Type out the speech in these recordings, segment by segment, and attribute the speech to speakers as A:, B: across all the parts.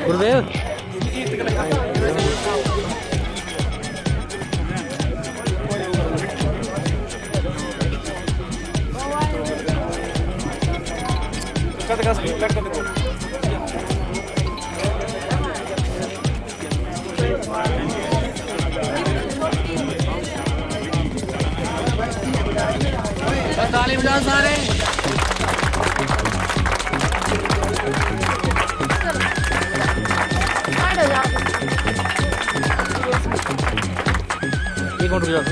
A: गुरुदेव तालीम जाओ सारे। एक मिनट रुक जाओ।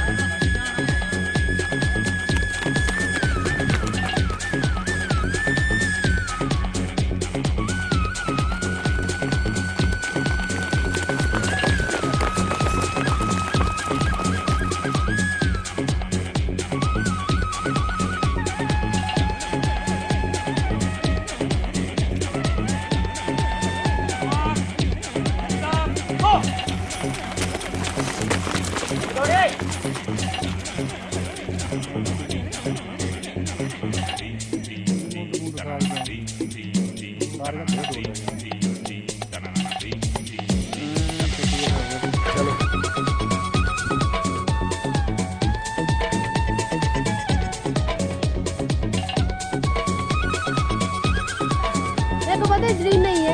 B: नहीं है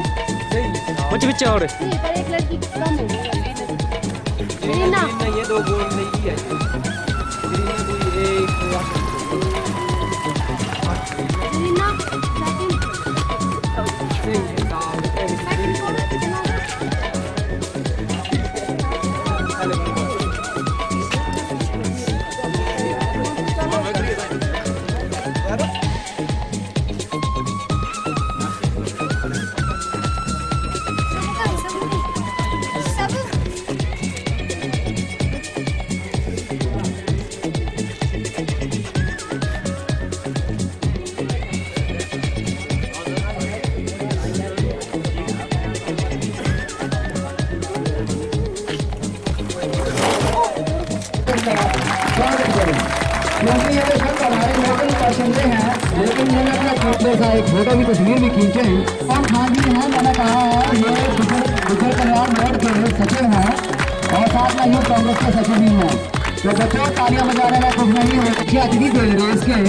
A: बच्चे और
B: नहीं, पर एक लड़की कम हो गई रीना
C: नहीं है, 2 गोल नहीं है। रीना कोई एक
B: रीना
D: क्योंकि ये सब हमारे लोकल पर्सन से हैं, लेकिन मैंने अपना फोटो सा एक फोटो की तस्वीर भी खींचे हैं। और हाँ जी हैं, मैंने कहा है ये गुजर कल्याण बोर्ड के सचिव हैं और साथ में यूथ कांग्रेस के सचिव भी हैं। तो बच्चों तालियां बजाने में कुछ नहीं है। मुख्य अतिथि थे रेस के,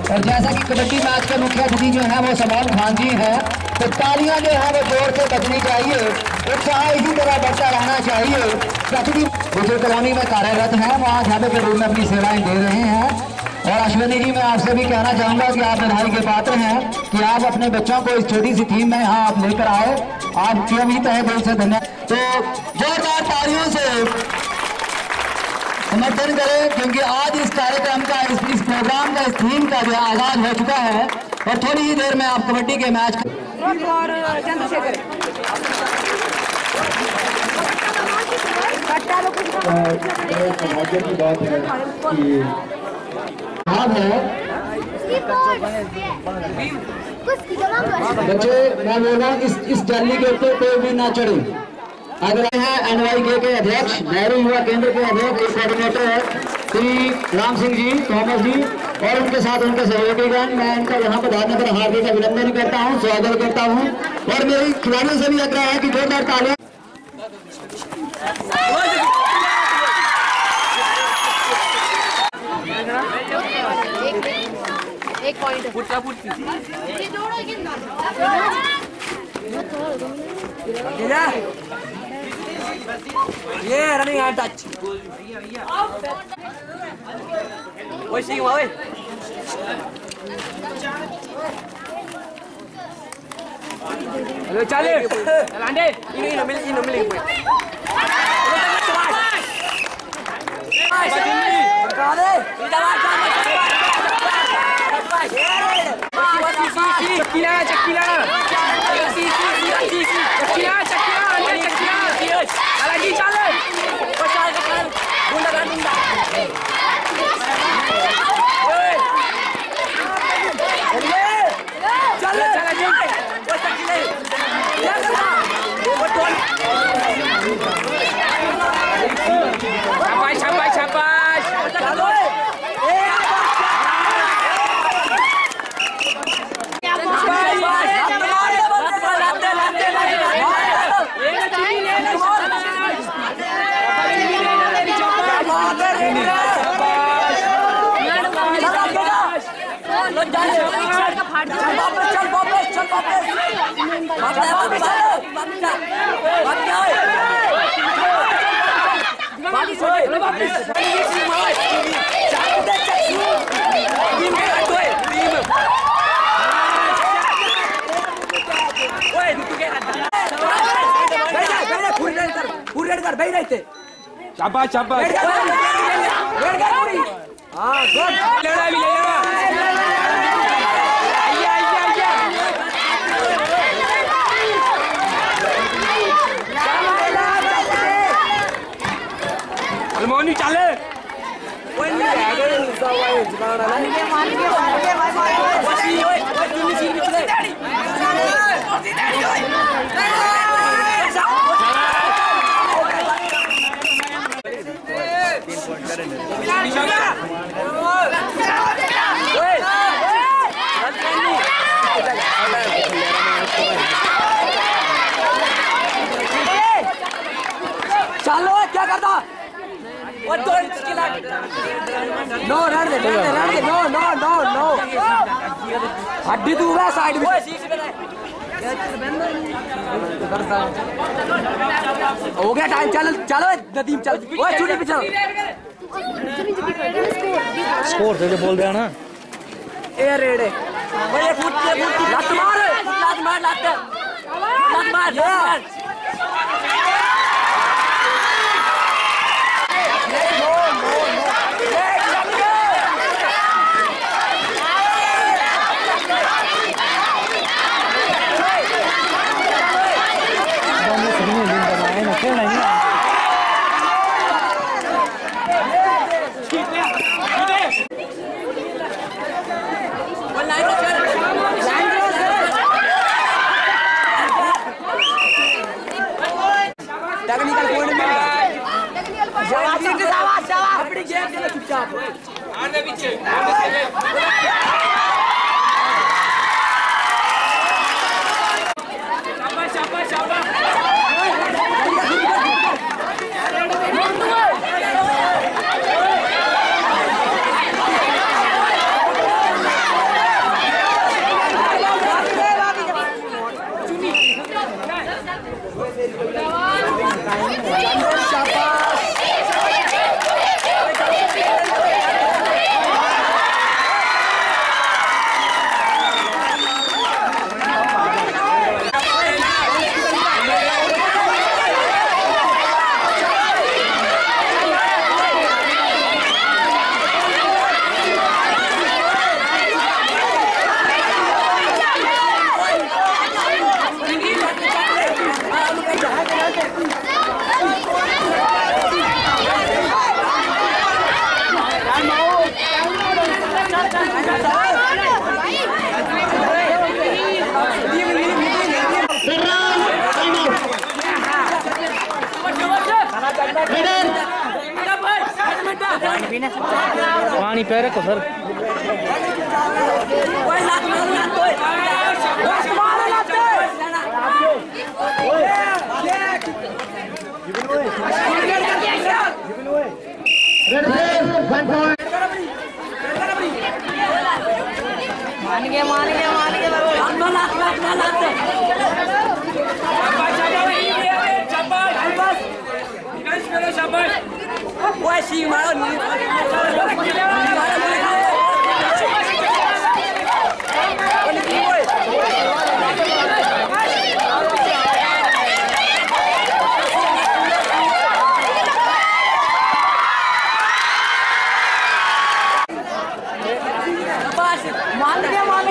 D: और जैसा कि कबड्डी मैच के मुख्य अतिथि जो है वो सलमान खान जी हैं, तो तालियां जो है वो जोर से बजनी चाहिए, उत्साह इसी तरह बढ़ता रहना चाहिए। प्रतिदिन गुजर कॉलोनी में कार्यरत हैं, वहाँ ढाबे के रूप में अपनी सेवाएं दे रहे हैं। और अश्विनी जी, मैं आपसे भी कहना चाहूँगा कि आप बधाई के पात्र हैं कि आप अपने बच्चों को इस छोटी सी थीम में यहाँ आप लेकर आए। आपके भी तहे दिल से धन्यवाद। तो जोरदार तालियों से समर्थन करें, क्योंकि आज इस कार्यक्रम का इस प्रोग्राम का इस थीम का जो आगाज हो चुका है। और थोड़ी ही देर में आप कबड्डी के मैच
E: और चंद्रशेखर
D: की बात है कि बच्चे, मैं बोल रहा हूँ इस टैली के ऊपर कोई भी ना चढ़े। अगर है NYK के अध्यक्ष, नेहरू युवा केंद्र के अध्यक्ष, कोऑर्डिनेटर श्री राम सिंह जी, थॉमस जी और उनके साथ उनके सहयोगीगण, मैं इनका यहाँ पर धारने पर हार्दिक अभिनंदन करता हूँ, स्वागत करता हूँ। और मेरी खिलाड़ियों से भी आग्रह है कि जोरदार तालियां।
B: एक पॉइंट
C: ये रनिंग है टच ओए सी ओए हेलो चले लांडे ini मिली शाबाश शाबाश हाँ गुड लेना भी ले लेना आइया आइया आइया अलमोनी चले कोई नहीं है अगर इंसान वाले जिबाना नहीं ओए चुन्नी सी निकले चलो क्या करता नो रन दे नो नो नो नो हड्डी तू है साइड में हो गया टाइम चल चलो नदीम चल ओए छुट्टी पीछे
A: स्कोर से बोल दिया ना
C: ए रेडे ओए फुट लत मार लत मार टेक्निकल पॉइंट में शाबाश अपनी गेम खेलो चुपचाप आर दे पीछे शाबाश शाबाश शाबाश
A: पानी पे रखो सर
B: मान के बॉल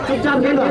D: चुपचाप खेलो।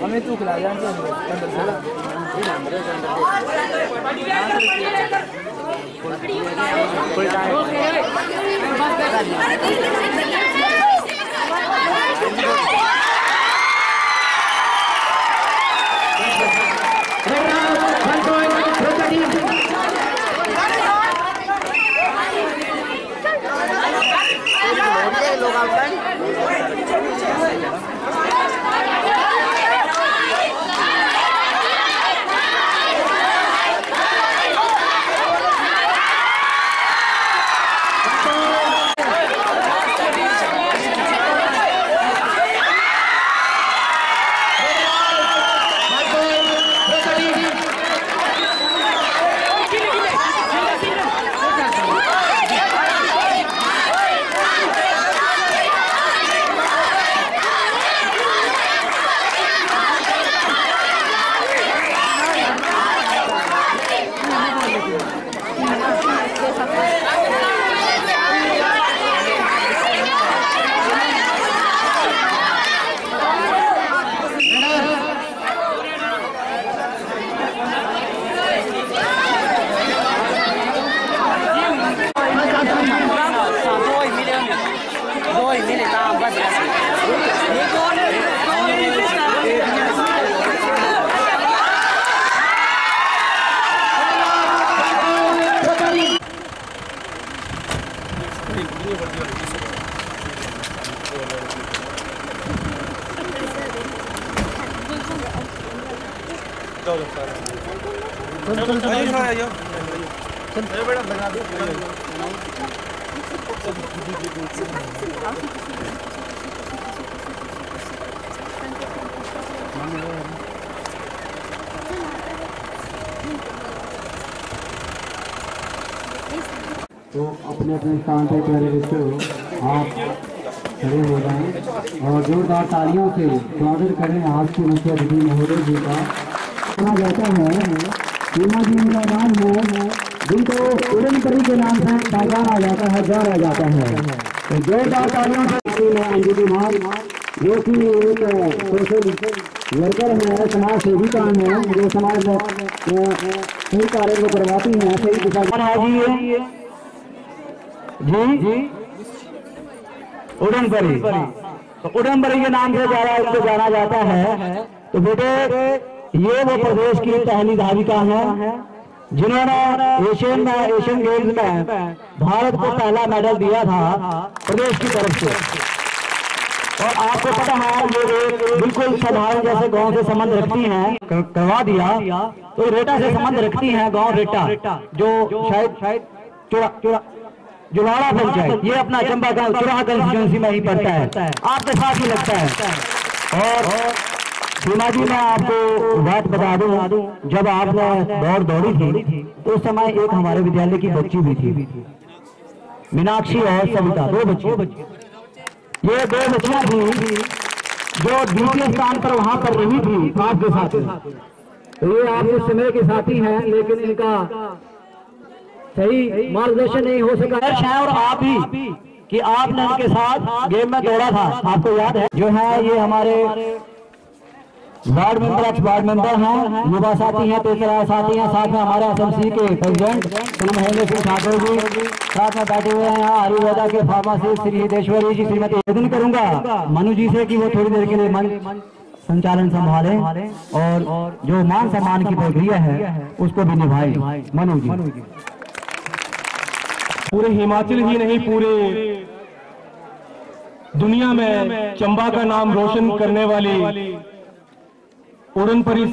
A: हमें तू खिला जाए
D: तो अपने अपने स्थान पर प्यारे बच्चों आप खड़े हो जाएं और जोरदार तालियों से स्वागत करें आज के मुख्य अतिथि महोदय जी का। कहा जाता है सीमा जी का नाम है जिनको उड़न परी के नाम से पहचाना जाता है, जाना जाता है। तो जोरदार तालियों से अंजलि मार जो कि एक सोशल वर्कर है, समाज सेविका है, जो समाज में सही कार्य को करवाती हैं, सही दिशा जी उड़न परी तो उडनबरी के नाम से ज्यादा इनको जाना जाता है। तो बेटे ये वो प्रदेश की पहली धाविका है जिन्होंने एशियन गेम्स में भारत को पहला मेडल दिया था प्रदेश की तरफ से। और आपको पता है ये बिल्कुल साधारण जैसे गांव से संबंध रखती हैं, करवा दिया तो रेटा से संबंध रखती हैं, गांव रेटा जो शायद जुलाड़ा पंचायत, ये अपना चंबा गांव चुराहा कंस्टिट्यूंसी में ही पड़ता है, आपके साथ ही लगता है। और सीमा जी मैं आपको बात बता दूं, जब आपने दौड़ी थी तो उस समय एक हमारे विद्यालय की बच्ची भी थी, मीनाक्षी और सविता, 2 बच्ची। ये 2 बच्चियां थी जो द्वितीय स्थान पर वहां पर रही थी आपके साथ। तो ये आपके समय के साथी हैं, लेकिन इनका सही मार्गदर्शन नहीं हो सका है। और आप भी कि आपने इनके साथ गेम में दौड़ा था, आपको याद है। जो है ये हमारे वार्ड मेंबर हैं, युवा साथी हैं, तीसरा साथी हैं, साथ में हमारे एसएमसी के प्रेसिडेंट श्री महेंद्र सिंह ठाकुर जी साथ में बैठे हुए हैं। यहाँ आयुर्वेदा के फार्मासिस्ट श्री हितेश्वरी जी। श्रीमती निवेदन करूंगा मनु जी से कि वो थोड़ी देर के लिए मंच संचालन संभालें और जो मान सम्मान की प्रक्रिया है उसको भी निभाएं। मनु जी।
F: पूरे हिमाचल ही नहीं पूरे दुनिया में चंबा का नाम रोशन करने वाली उड़नपरी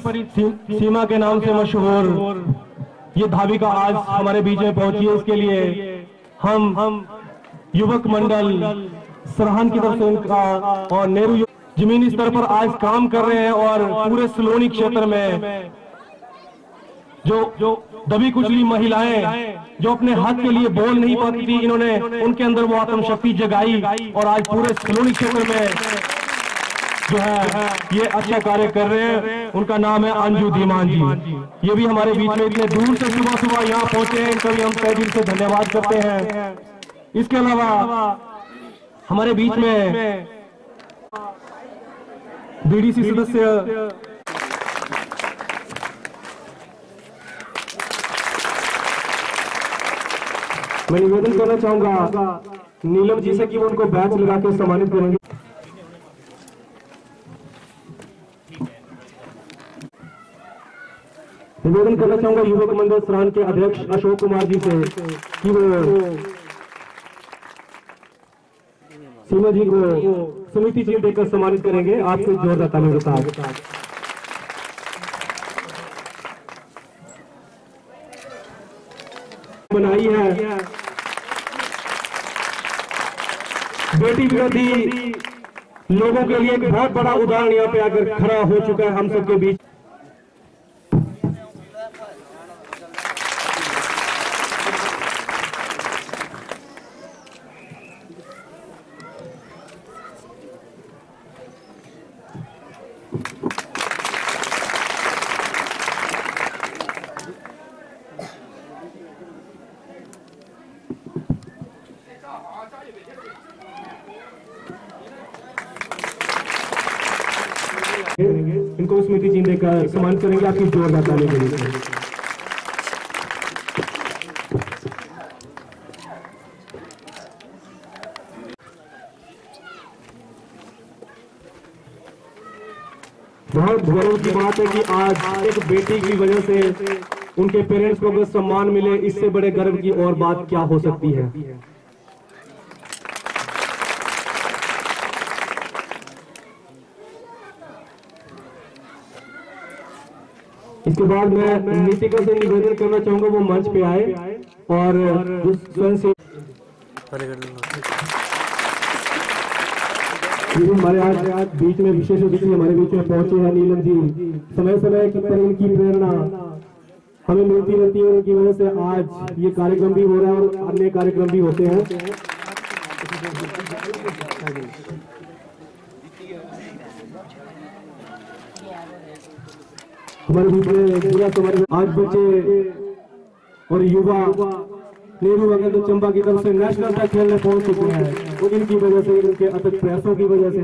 F: सीमा के नाम से मशहूर ये धाविका आज हमारे बीच में पहुंची है। इसके लिए हम युवक मंडल सरहन की तरफ से उनका और नेहरू जमीनी स्तर पर आज काम कर रहे हैं। और पूरे सलोनी क्षेत्र में जो दबी कुचली महिलाएं जो अपने हक के लिए बोल नहीं पाती थी, इन्होंने उनके अंदर वो आत्मशक्ति जगाई और आज पूरे सलोनी क्षेत्र में जो है ये अच्छा कार्य कर रहे हैं। उनका नाम है अंजू धीमान जी। ये भी हमारे बीच में इतने दूर से सुबह यहाँ पहुंचे हैं, इनका भी हम तहे दिल से धन्यवाद करते हैं। इसके अलावा हमारे बीच में बीडीसी सदस्य मैं निवेदन करना चाहूंगा नीलम जी से कि वो उनको बैच लगा के सम्मानित करेंगे। निवेदन करना चाहूंगा युवक मंडल सरहन के अध्यक्ष अशोक कुमार जी से कि वो सीमा जी को समिति चिन्ह देकर सम्मानित करेंगे। आपसे जोरदार तालियों के साथ। बनाई है बेटी विरोधी लोगों के लिए एक बहुत बड़ा उदाहरण यहाँ पे आकर खड़ा हो चुका है हम सबके बीच। इनको स्मृति चिन्ह देकर सम्मान करेंगे। आपकी जोरदार ताली के लिए। बहुत गौरव की बात है कि आज एक बेटी की वजह से उनके पेरेंट्स को अगर सम्मान मिले, इससे बड़े गर्व की और बात क्या हो सकती है। इसके बाद मैं नीतिका से निवेदन करना चाहूंगा वो मंच पे आए और स्वयं से हमारे आज बीच में विशेष रूप से हमारे बीच में पहुंचे हैं नीलम जी। समय समय की पर इनकी प्रेरणा हमें मिलती रहती है, उनकी वजह से आज ये कार्यक्रम भी हो रहा है और अन्य कार्यक्रम भी होते हैं। हमारे बीच में पूरा समाज आज बच्चे और युवा नेहरू वगैरह चंबा की तरफ से नेशनल तक खेलने पहुंच चुके हैं और इनकी वजह से, इनके अथक प्रयासों की वजह से।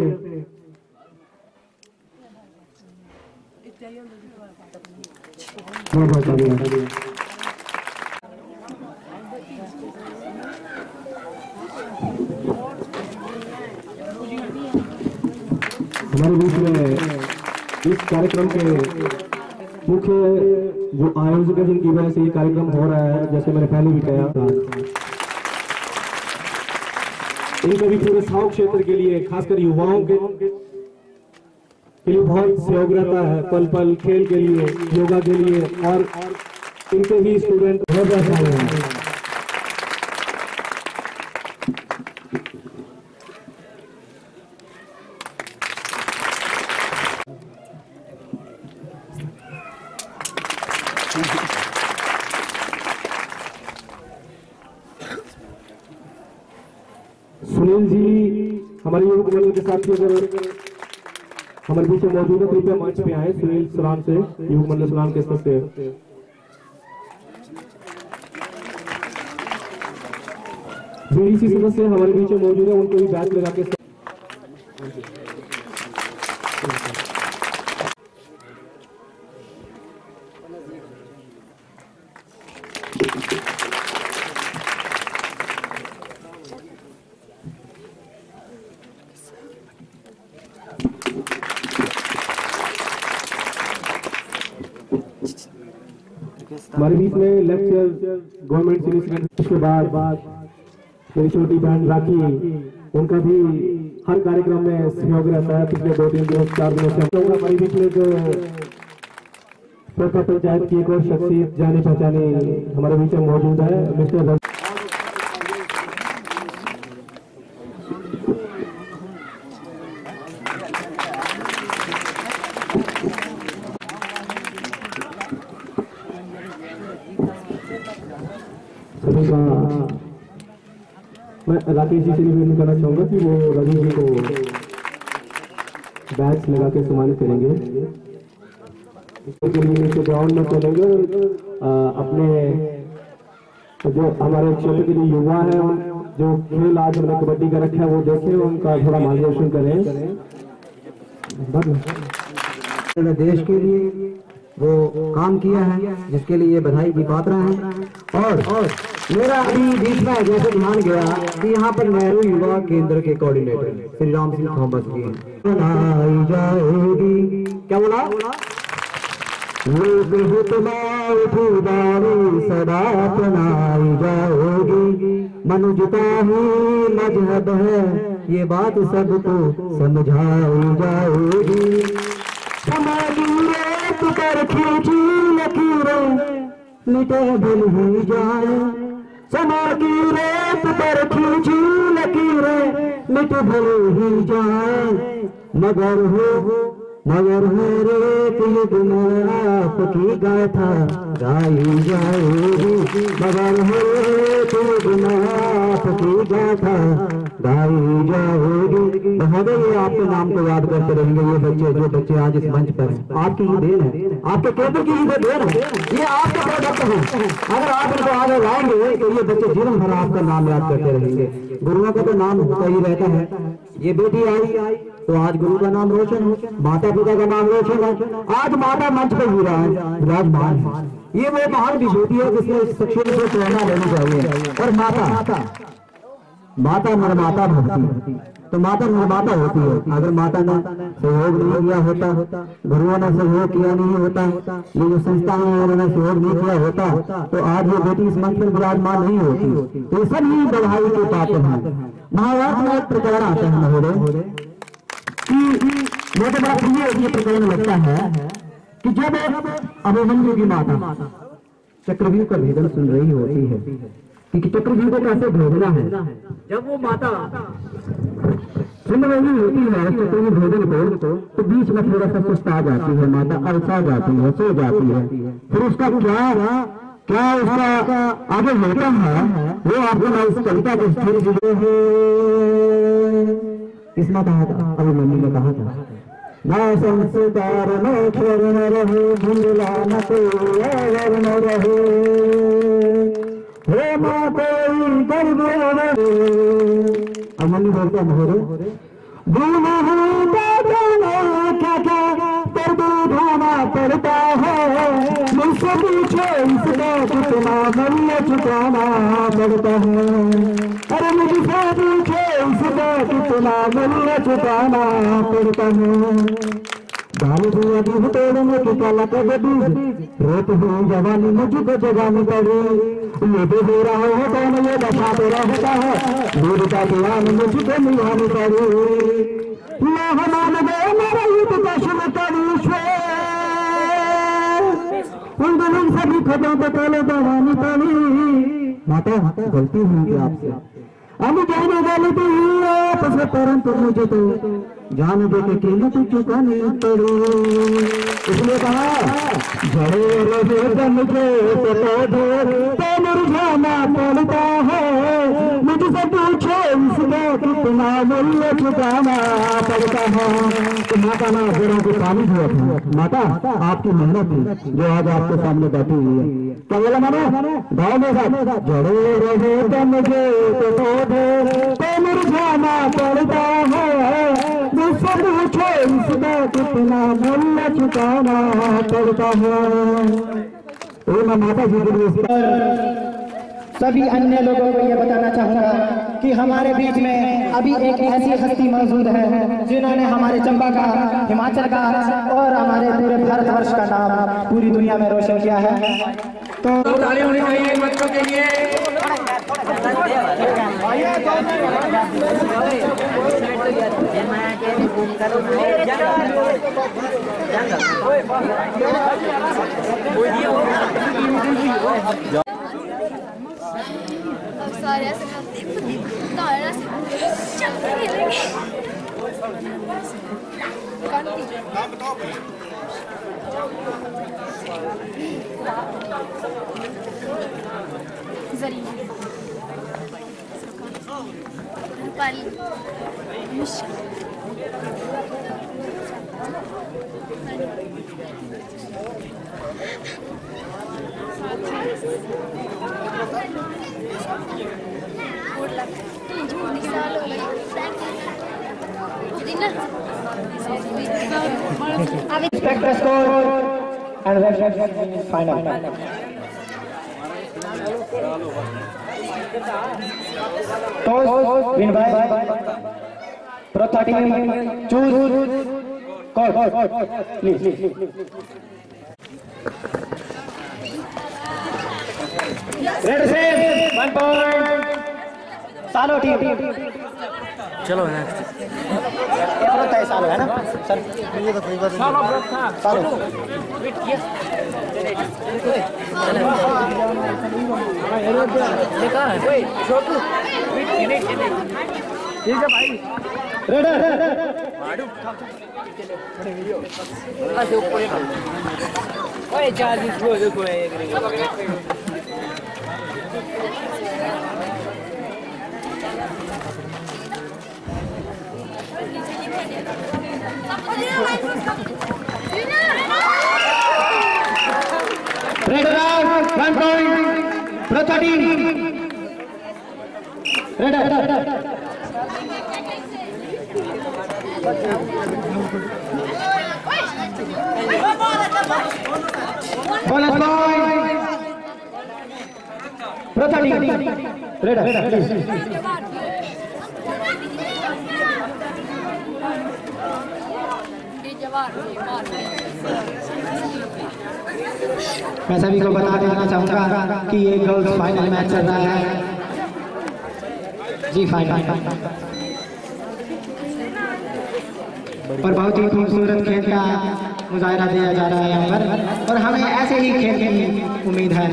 F: हमारे बीच में इस कार्यक्रम के मुख्य जो आयोजक है जिनकी वजह से ये कार्यक्रम हो रहा है, जैसे मैंने पहले भी कहा था, इनका भी पूरे साउथ क्षेत्र के लिए खासकर युवाओं के लिए बहुत सहयोग रहता है, पल पल खेल के लिए, योगा के लिए, और इनके ही स्टूडेंट बहुत ज्यादा हैं। सुनील जी हमारे युवक मंडल के साथी अगर हमारे बीच में मौजूद है, कृपया मंच पे आए। सुनील सरान से, युवक मंडल सरान के स्तर से बीडीसी सदस्य हमारे बीच में मौजूद है, उनको भी बैच लगा के हमारे बीच में लेक्चर गवर्नमेंट सीनियर सेकेंडरी के बाद मेरी छोटी बहन राखी, उनका भी हर कार्यक्रम में सहयोग रहता है। पिछले 2-3 दिनों 4 दिनों से हमारे बीच में जो प्रखंड पंचायत की एक और शख्सियत जानी पहचानी हमारे बीच में मौजूद है, मिस्टर मैं राकेश जी से निवेदन करना चाहूंगा कि वो रवि जी को बैच लगा के सम्मानित करेंगे। इसके लिए नीचे ग्राउंड में चलेंगे, अपने जो हमारे क्षेत्र के लिए युवा है, जो खेल आज हमने कबड्डी का रखा है वो देखें, उनका थोड़ा मार्गदर्शन करें।
D: देश के लिए वो काम किया है, जिसके लिए बधाई की पात्र हैं। और मेरा अभी बीच में जैसे ध्यान गया कि यहाँ पर नेहरू युवा केंद्र के कोऑर्डिनेटर श्री राम सिंह थॉमस जी बनाई जाएगी, क्या बोला, लोग सदा अपनाई जाएगी, मनुष्यता ही मजहब है, ये बात सबको समझाई जाएगी। पर खींची लकीरें मिटे भूल ही जाए, समय की रेत पर खींची लकीरें मिट भूल ही जाए, मगर है रेत युग में आपकी गाथा गाई जाएगी, मगर है रेत युग में आपकी गाथा गाई जाएगी। महोदय, आपके नाम को याद करते रहेंगे। ये बच्चे, जो बच्चे आज इस मंच पर हैं, आपकी ही देन है, आपके केंद्र की ही देन है, ये आपके प्रोडक्ट हैं। अगर आप इनको आगे लाएंगे तो ये बच्चे जीवन भर आपका नाम याद करते रहेंगे। गुरुओं का तो नाम होता ही रहता है। ये बेटी आई तो आज गुरु का नाम रोशन हो, माता पिता का नाम रोशन है। आज माता मंच पर विराजमान है। ये वो महान विभूति है जिसने इस शख्सियत को प्रेरणा लेनी चाहिए। और माता निर्माता भक्ति, तो माता निर्माता होती है। अगर माता ने सहयोग नहीं किया होता, गुरुओं ने सहयोग किया नहीं होता, ये जो संस्थाएं हैं उन्होंने सहयोग नहीं किया होता, तो आज ये बेटी इस मंच पर विराजमान नहीं होती। तो सब ही बधाई के पात्र हैं। महाभारत में एक प्रकरण आता है महोदय कि मुझे बड़ा प्रिय ये प्रकरण लगता है कि जब अभिमन्यु की माता चक्रव्यूह का भेदन सुन रही होती है कि चक्रव्यूह को कैसे भेजना है, जब वो माता सुन रही होती है चक्रव्यूह भेदन को, तो बीच में थोड़ा सा सुस्ता जाती है माता, अलसा जाती है, सो जाती है। फिर उसका क्या उसका आगे होता है वो आपको मैं इस कविता को किसने कहा था, अभिमन्यु ने कहा था, न संस्कार न छोड़ न रहे, भूला न कोई अगर न रहे, हे माँ कोई गर्व न। अभिमन्यु बोलता महोदय, गुना होता जाना क्या क्या पर ढूंढना पड़ता है, मुझसे पूछो इसका कितना मूल्य चुकाना पड़ता है। अरे मुझसे पूछो इसका कितना मूल्य चुकाना पड़ता है। डाल दिया दी तोड़ने की कला का बीज, रोत हुई जवानी मुझको जगानी पड़ी। ये भी हो रहा है कौन ये दशा तो रहता है, दूर का ज्ञान मुझको निभानी पड़ी। लोह मान गए मेरा युद्ध का शुभ करी उन दिनों सभी खतों को पहले दबानी पड़ी। माता गलती हुई आपसे, अब जाने गलती हुई आपसे, परंतु मुझे तो जान दे के कीमत चुकानी पड़ी। इसलिए कहा जड़े रहे मुझे तो मुरझाना पड़ता है। मुझसे पूछो इसका कितना मूल्य चुकाना पड़ता है। तो माता ना जोड़ों को पानी हुआ था। माता आपकी मेहनत थी जो आज आपके सामने बैठी हुई है। क्या बोला मैंने भाव में साथ जड़े रहे मुझे तो मुरझाना पड़ता है। मुझसे पूछो इसका कितना मूल्य चुकाना पड़ता है। मैं माता जी के लिए
G: सभी अन्य लोगों को ये बताना चाहूंगा कि हमारे बीच में अभी एक ऐसी हस्ती मौजूद है जिन्होंने हमारे चंबा का, हिमाचल का और हमारे पूरे भारतवर्ष का नाम पूरी दुनिया में रोशन किया है। तो
C: ताली होनी चाहिए बच्चों के लिए।
B: अब सारे ऐसे करते तारा से चलते खेलेंगे।
G: Expect the score and then final. Toss win by Pro 13. Choose call. Please. Red save 1 point. सालो टीम
A: चलो नेक्स्ट
G: ये प्रो है सालो है ना सर।
A: ये तो कोई बात नहीं
G: सालो
A: ये कहां है कोई छोटू ठीक है भाई
G: रेडर
A: माडू ऐसे ऊपर ओए चार्जिंग स्लो देखो ये
G: raider out 1 point Pro 13 raider bonus point Pro 13 raider please मैं सभी को बता देना चाहूंगा कि ये गर्ल्स फाइनल मैच चल रहा है जी। फाइनल पर बहुत ही खूबसूरत खेल का मुजाहरा दिया जा रहा है यहाँ पर और हमें ऐसे ही खेल की उम्मीद है।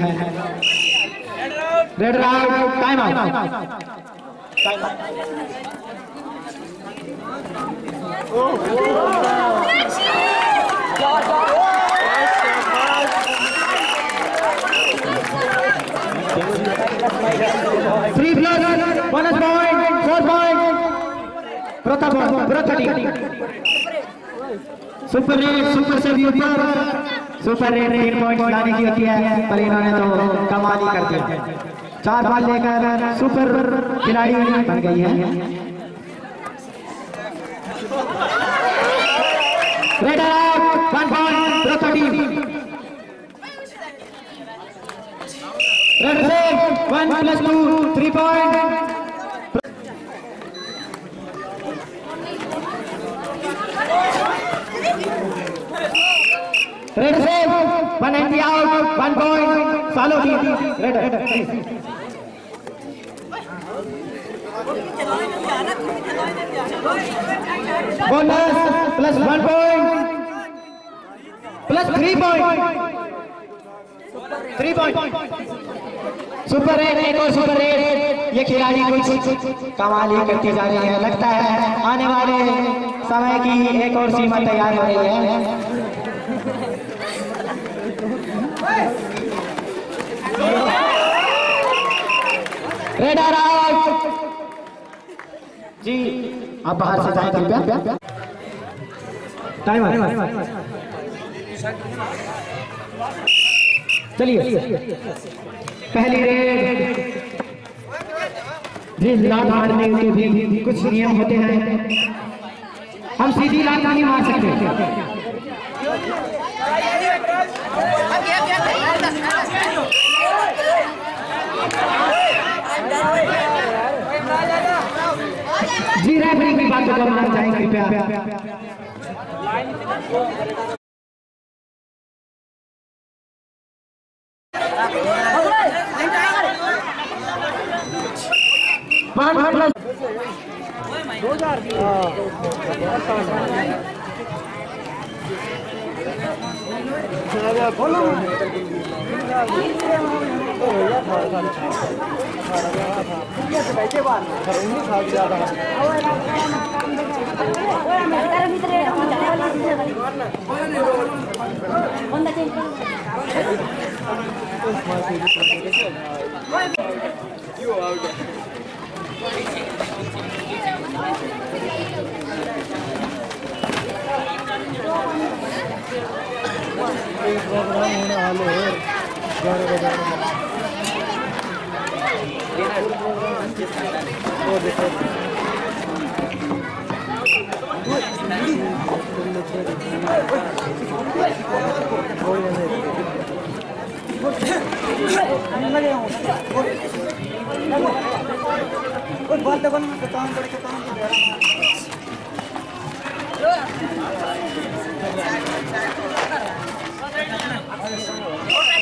G: Red out time out Three plus, bonus point, 4 point. Pro 13. Super rate, super से भी ऊपर, सुपर रेट 3 पॉइंट लाने की होती है पर इन्होंने तो कमाल ही कर दिया। 4 बॉल लेकर सुपर खिलाड़ी बन गई है। Red out 1 point Pro 13. Red save 1+2 3 point. Red save 190 out 1 point. Follow red bonus +1 point +3 point 3 point. Super red, एक और सुपर रेड। ये खिलाड़ी कुछ कमाल ही करती जा रही है। लगता है आने वाले समय की एक और सीमा तैयार हो रही है। रेड आउट जी, आप बाहर से जाएं कृपया। टाइमर चलिए। पहली रेड जी, लात मारने के भी कुछ नियम होते हैं। हम सीधी लात नहीं मार सकते। जी, रेफरी की बात को मानना चाहिए कृपया।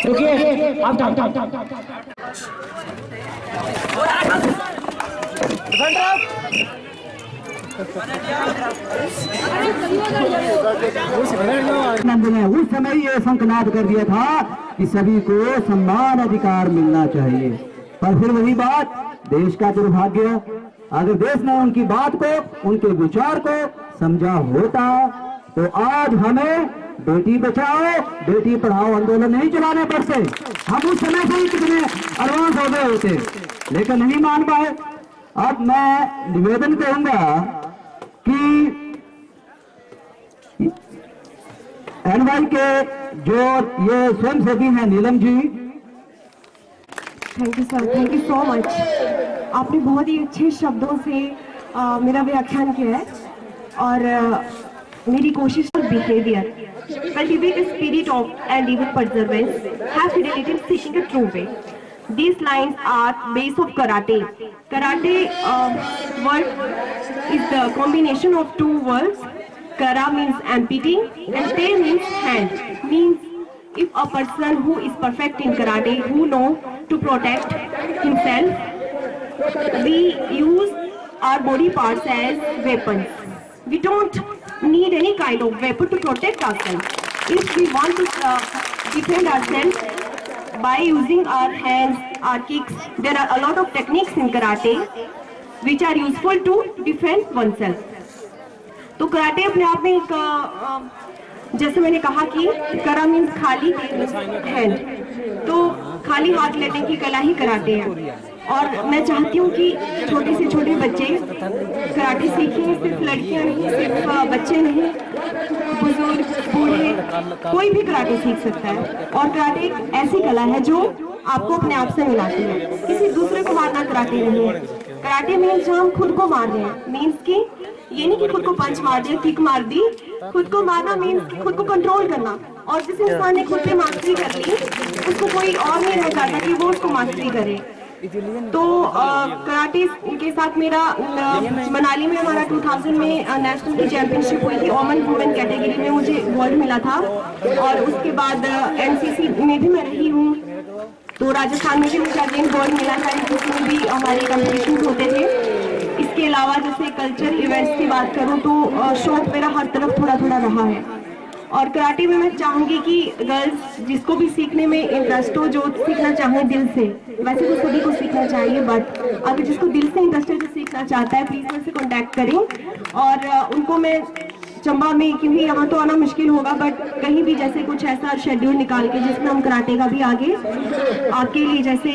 G: रुकिए, आप
D: उस समय ये संकनाद कर दिया था कि सभी को समान अधिकार मिलना चाहिए। पर फिर वही बात, देश का दुर्भाग्य, अगर देश ने उनकी बात को, उनके विचार को समझा होता तो आज हमें बेटी बचाओ बेटी पढ़ाओ आंदोलन नहीं चलाने पड़ते। हम उस समय से ही कितने एडवांस हो गए होते, लेकिन नहीं मान पाए। अब मैं निवेदन करूंगा कि एनवाई के जो ये स्वयंसेवी हैं Neelam ji.
E: Thank you sir, thank you so much. आपने बहुत ही अच्छे शब्दों से मेरा व्याख्यान किया है और मेरी कोशिश behaviour cultivate a spirit of and even perseverance, have fidelity seeking a true way. These lines are base of karate. Karate word is the combination of two words. Kara means amputing and te means hand. Means if a person who is perfect in karate, who know to protect himself, we use our body parts as weapons. We don't need any kind of weapon to protect ourselves. If we want to defend ourselves by using our hands, our kicks, there are a lot of techniques in karate which are useful to defend oneself. तो karate अपने आप में एक जैसे मैंने कहा कि करा मीन्स खाली हैंड, तो खाली हाथ लेने की कला ही कराटे है। और मैं चाहती हूँ कि छोटे से छोटे बच्चे कराटे सीखें, सिर्फ लड़कियाँ नहीं, सिर्फ बच्चे नहीं, बुजुर्ग बूढ़े कोई भी कराटे सीख सकता है। और कराटे एक ऐसी कला है जो आपको अपने आप से मिलाती है, किसी दूसरे को मारना कराटे नहीं है। कराटे मीन्स हम खुद को मार रहे हैं, मीन्स कि ये नहीं कि खुद को पंच मार दिया, किक मार दी। खुद को मारना मीन्स खुद को कंट्रोल करना, और जिस इंसान ने खुद से मास्टरी कर ली उसको कोई और नहीं रह जाता कि वो उसको मास्टरी करे। तो कराटे के साथ मेरा मनाली में हमारा 2000 में नेशनल की चैंपियनशिप हुई थी। ओमन वुमेन कैटेगरी में मुझे गोल्ड मिला था और उसके बाद एनसीसी में भी मैं रही हूँ। तो राजस्थान में भी मुझे अगेन गोल्ड मिला था, जिसमें भी हमारे कॉम्पिटिशन होते थे। इसके अलावा जैसे कल्चर इवेंट्स की बात करूँ तो शौक मेरा हर तरफ थोड़ा थोड़ा रहा है। और कराटे में मैं चाहूँगी कि गर्ल्स जिसको भी सीखने में इंटरेस्ट हो, जो सीखना चाहे दिल से, वैसे तो सभी को सीखना चाहिए, बट अगर जिसको दिल से इंटरेस्ट है जो सीखना चाहता है प्लीज़ मुझसे कॉन्टैक्ट करें। और उनको मैं चंबा में, क्योंकि यहाँ तो आना मुश्किल होगा, बट कहीं भी जैसे कुछ ऐसा शेड्यूल निकाल के जिसमें हम कराटे का भी आगे आपके लिए जैसे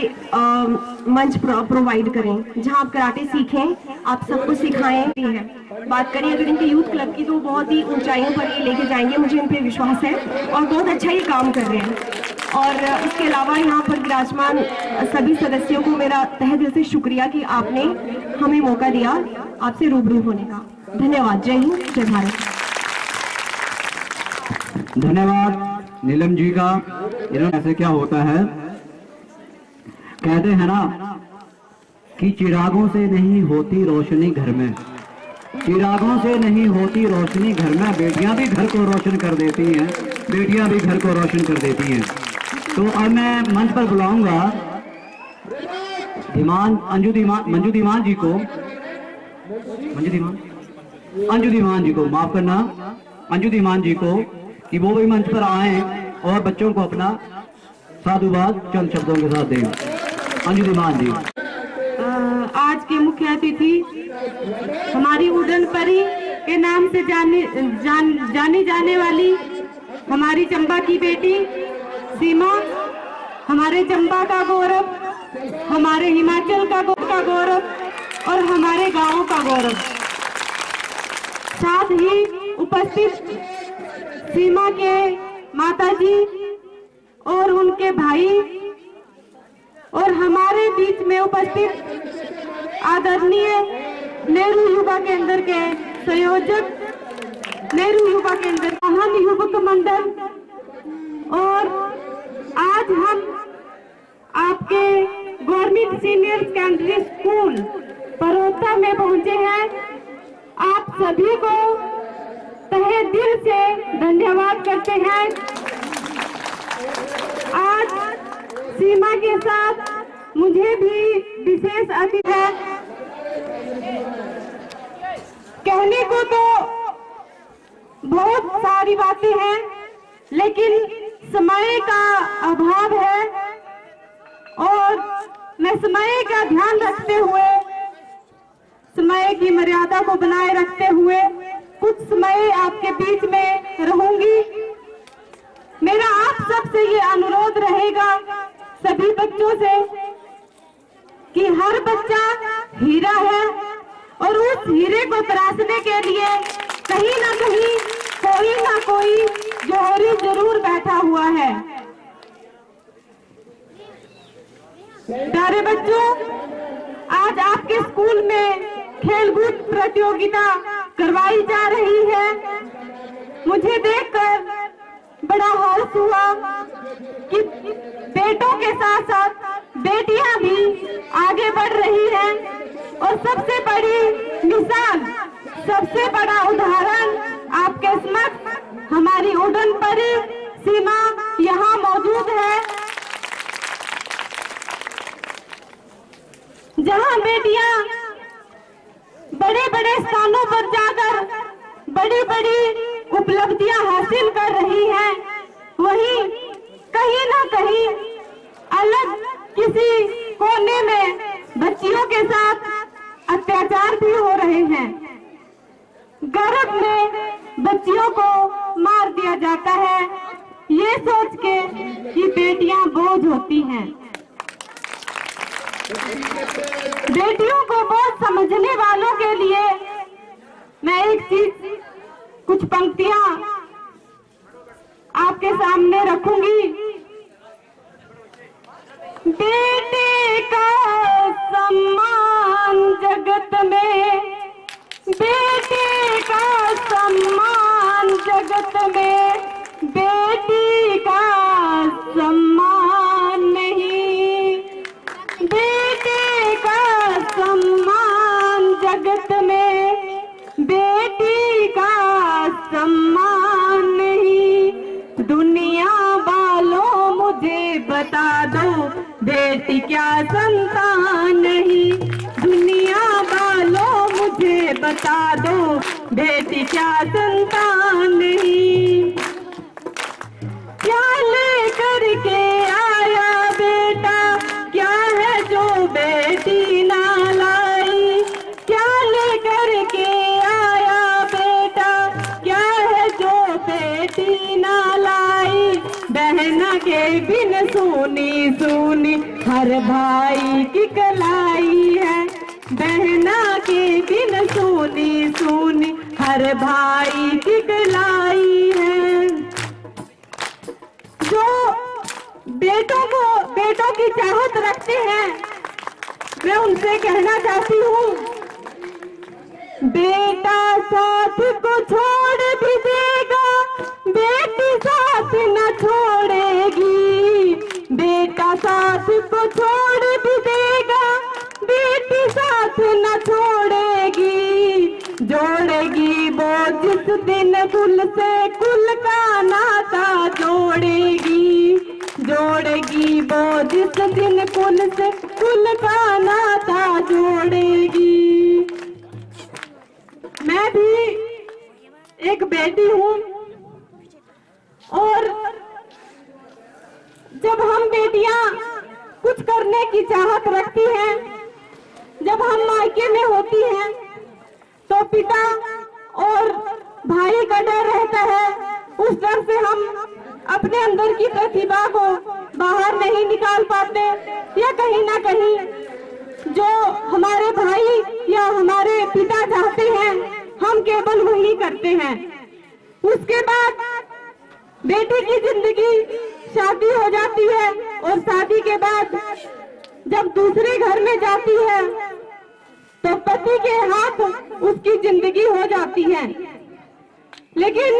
E: मंच प्रोवाइड करें जहाँ आप कराटे सीखें, आप सबको सिखाएं भी है। बात करें अगर इनके यूथ क्लब की तो बहुत ही ऊंचाइयों पर ये लेके जाएंगे, मुझे इन पे विश्वास है और बहुत अच्छा ये काम कर रहे हैं। और इसके अलावा यहाँ पर विराजमान सभी सदस्यों को मेरा तहे दिल से शुक्रिया कि आपने हमें मौका दिया आपसे रूबरू होने का। धन्यवाद। जय हिंद, जय भारत।
D: धन्यवाद नीलम जी का। इन्होंने ऐसे क्या होता है, कहते हैं ना कि चिरागों से नहीं होती रोशनी घर में, चिरागों से नहीं होती रोशनी घर में, बेटियां भी घर को रोशन कर देती हैं, बेटियां भी घर को रोशन कर देती हैं। तो अब मैं मंच पर बुलाऊंगा मंजू धीमान जी को, अंजू धीमान जी को, माफ करना, अंजू धीमान जी को, कि वो भी मंच पर आए और बच्चों को अपना साधुवाद चंद शब्दों के साथ दें। अंजू धीमान जी।
E: आज के मुख्य अतिथि हमारी उड़न परी के नाम से जानी जाने वाली हमारी चंबा की बेटी सीमा, हमारे चंबा का गौरव, हमारे हिमाचल का गौरव और हमारे गांव का गौरव। साथ ही उपस्थित सीमा के माताजी और उनके भाई और हमारे बीच में उपस्थित आदरणीय नेहरू युवा केंद्र के संयोजक, नेहरू युवा केंद्र महान युवक मंडल, और आज हम आपके गवर्नमेंट सीनियर सेकेंडरी स्कूल परोसा में पहुंचे हैं। आप सभी को तहे दिल से धन्यवाद करते हैं। आज सीमा के साथ मुझे भी विशेष अतिथि है। कहने को तो बहुत सारी बातें हैं, लेकिन समय का अभाव है और मैं समय का ध्यान रखते हुए, समय की मर्यादा को बनाए रखते हुए कुछ समय आपके बीच में रहूंगी। मेरा आप सबसे ये अनुरोध रहेगा सभी बच्चों से कि हर बच्चा हीरा है और उस हीरे को तराशने के लिए कहीं ना कहीं कोई ना कोई जौहरी जरूर बैठा हुआ है। प्यारे बच्चों, आज आपके स्कूल में खेलकूद प्रतियोगिता करवाई जा रही है। मुझे देखकर बड़ा हर्ष हुआ कि बेटों के साथ साथ बेटियां भी आगे बढ़ रही हैं और सबसे बड़ी मिसाल, सबसे बड़ा उदाहरण आपके समक्ष हमारी उड़न परी सीमा यहाँ मौजूद है, जहाँ बेटियां बड़े बड़े स्थानों पर जाकर बड़ी बड़ी उपलब्धियां हासिल कर रही हैं, वहीं कहीं ना कहीं अलग किसी कोने में बच्चियों के साथ अत्याचार भी हो रहे हैं। गर्भ में बच्चियों को मार दिया जाता है, ये सोच के कि बेटियां बोझ होती हैं। बेटियों को बोझ समझने वालों के लिए मैं एक चीज, कुछ पंक्तियां आपके सामने रखूंगी। बेटे का सम्मान जगत में, बेटे का सम्मान जगत में, बेटी बता दो बेटी क्या संतान नहीं। दुनिया वालों मुझे बता दो बेटी क्या संतान नहीं। क्या लेकर के आया बेटा, क्या है जो बेटी ना लाई। क्या लेकर के आया बेटा, क्या है जो बेटी ना लाई। बहना के बिन सुनी सुनी हर भाई की कलाई है। बहना के बिन सुनी सुनी हर भाई की कलाई है। जो बेटों की चाहत रखते हैं, मैं उनसे कहना चाहती हूँ, बेटा साथ को छोड़ भी देगा, बेटी साथ न छोड़ेगी। बेटा साथ को छोड़ भी देगा, बेटी साथ न छोड़ेगी। जोड़ेगी वो जिस दिन कुल से कुल का नाता जोड़ेगी। जोड़ेगी वो जिस दिन कुल से कुल का नाता जोड़ेगी। मैं भी एक बेटी हूँ, और जब हम बेटियां कुछ करने की चाहत रखती हैं, जब हम मायके में होती हैं, तो पिता और भाई का डर रहता है। उस डर से हम अपने अंदर की प्रतिभा को बाहर नहीं निकाल पाते, या कहीं ना कहीं जो हमारे भाई या हमारे पिता चाहते हैं हम केवल वही करते हैं। उसके बाद बेटी की जिंदगी शादी हो जाती है, और शादी के बाद जब दूसरे घर में जाती है तो पति के हाथ उसकी जिंदगी हो जाती है। लेकिन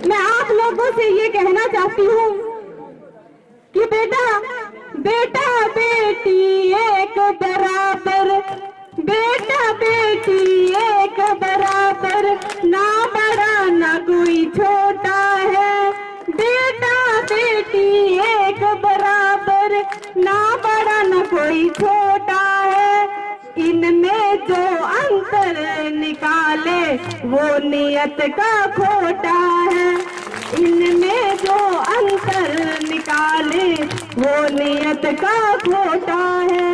E: मैं आप लोगों से ये कहना चाहती हूँ कि बेटा बेटा बेटी एक बराबर, बेटा बेटी एक बराबर, ना बड़ा ना कोई छोटा है। बेटा बेटी एक बराबर, ना बड़ा ना कोई छोटा है। इनमें जो अंतर निकाले वो नियत का खोटा है। इनमें जो अंतर निकाले वो नियत का खोटा है।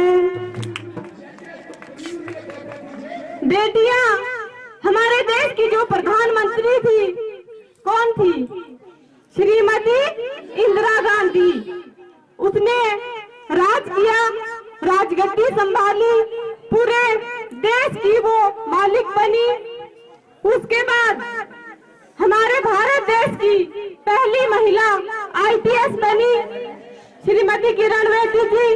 E: बेटियां, हमारे देश की जो प्रधानमंत्री थी, कौन थी? श्रीमती इंदिरा गांधी। उसने राज किया, राजगद्दी संभाली, पूरे देश की वो मालिक बनी। उसके बाद हमारे भारत देश की पहली महिला IPS बनी श्रीमती किरण बेदी जी।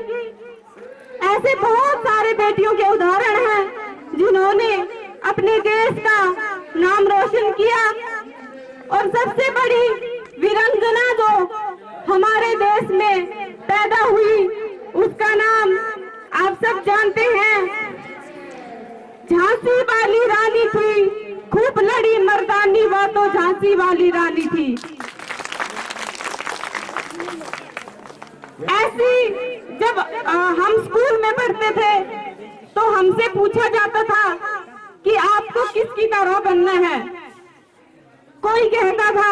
E: ऐसे बहुत सारे बेटियों के उदाहरण हैं जिन्होंने अपने देश का नाम रोशन किया। और सबसे बड़ी वीरांगना जो हमारे देश में पैदा हुई, उसका नाम आप सब जानते हैं, झांसी वाली रानी थी। खूब लड़ी मर्दानी, वो तो झांसी वाली रानी थी। ऐसी जब हम स्कूल में पढ़ते थे तो हमसे पूछा जाता था कि आपको किसकी तरह बनना है। कोई कहता था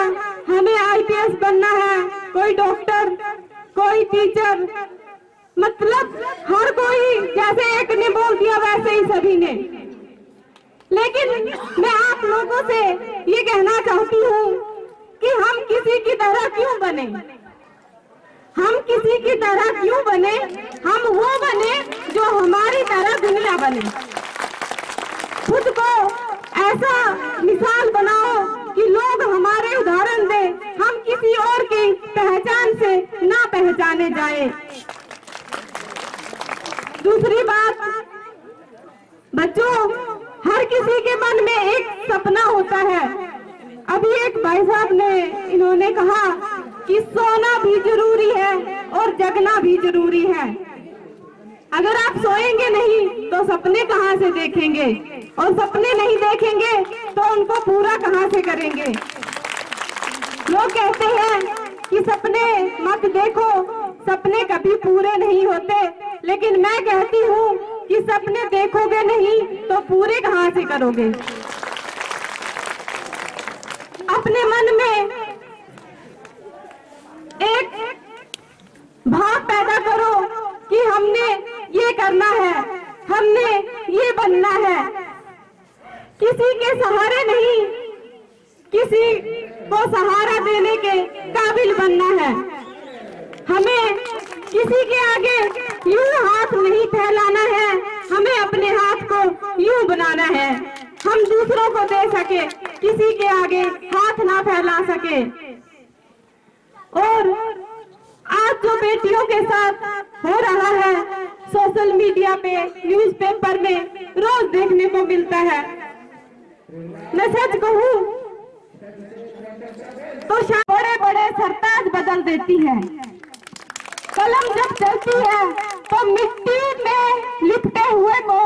E: हमें IPS बनना है, कोई डॉक्टर, कोई टीचर, मतलब हर कोई, जैसे एक ने बोल दिया वैसे ही सभी ने। लेकिन मैं आप लोगों से ये कहना चाहती हूँ कि हम किसी की तरह क्यों बने। हम किसी की तरह क्यों बने? हम वो बने जो हमारी तरह दुनिया बने। खुद को ऐसा मिसाल बनाओ कि लोग हमारे उदाहरण दे, हम किसी और की पहचान से ना पहचाने जाए। दूसरी बात, बच्चों, हर किसी के मन में एक सपना होता है। अभी एक भाई साहब ने इन्होंने कहा कि सोना भी जरूरी है और जगना भी जरूरी है। अगर आप सोएंगे नहीं तो सपने कहाँ से देखेंगे, और सपने नहीं देखेंगे तो उनको पूरा कहाँ से करेंगे। लोग कहते हैं कि सपने मत देखो, सपने कभी पूरे नहीं होते, लेकिन मैं कहती हूँ कि सपने देखोगे नहीं तो पूरे कहाँ से करोगे। अपने मन में एक भाव पैदा करो कि हमने ये करना है, हमने ये बनना है। किसी के सहारे नहीं, किसी को सहारा देने के काबिल बनना है। हमें किसी के आगे यूं हाथ नहीं फैलाना है, हमें अपने हाथ को यूं बनाना है, हम दूसरों को दे सके, किसी के आगे हाथ ना फैला सके। और आज जो बेटियों के साथ हो रहा है सोशल मीडिया पे, न्यूज़पेपर में रोज देखने को मिलता है। मैं सच कहूँ तो बड़े बड़े सरताज बदल देती है। कलम जब चलती है तो मिट्टी में लिपटे हुए को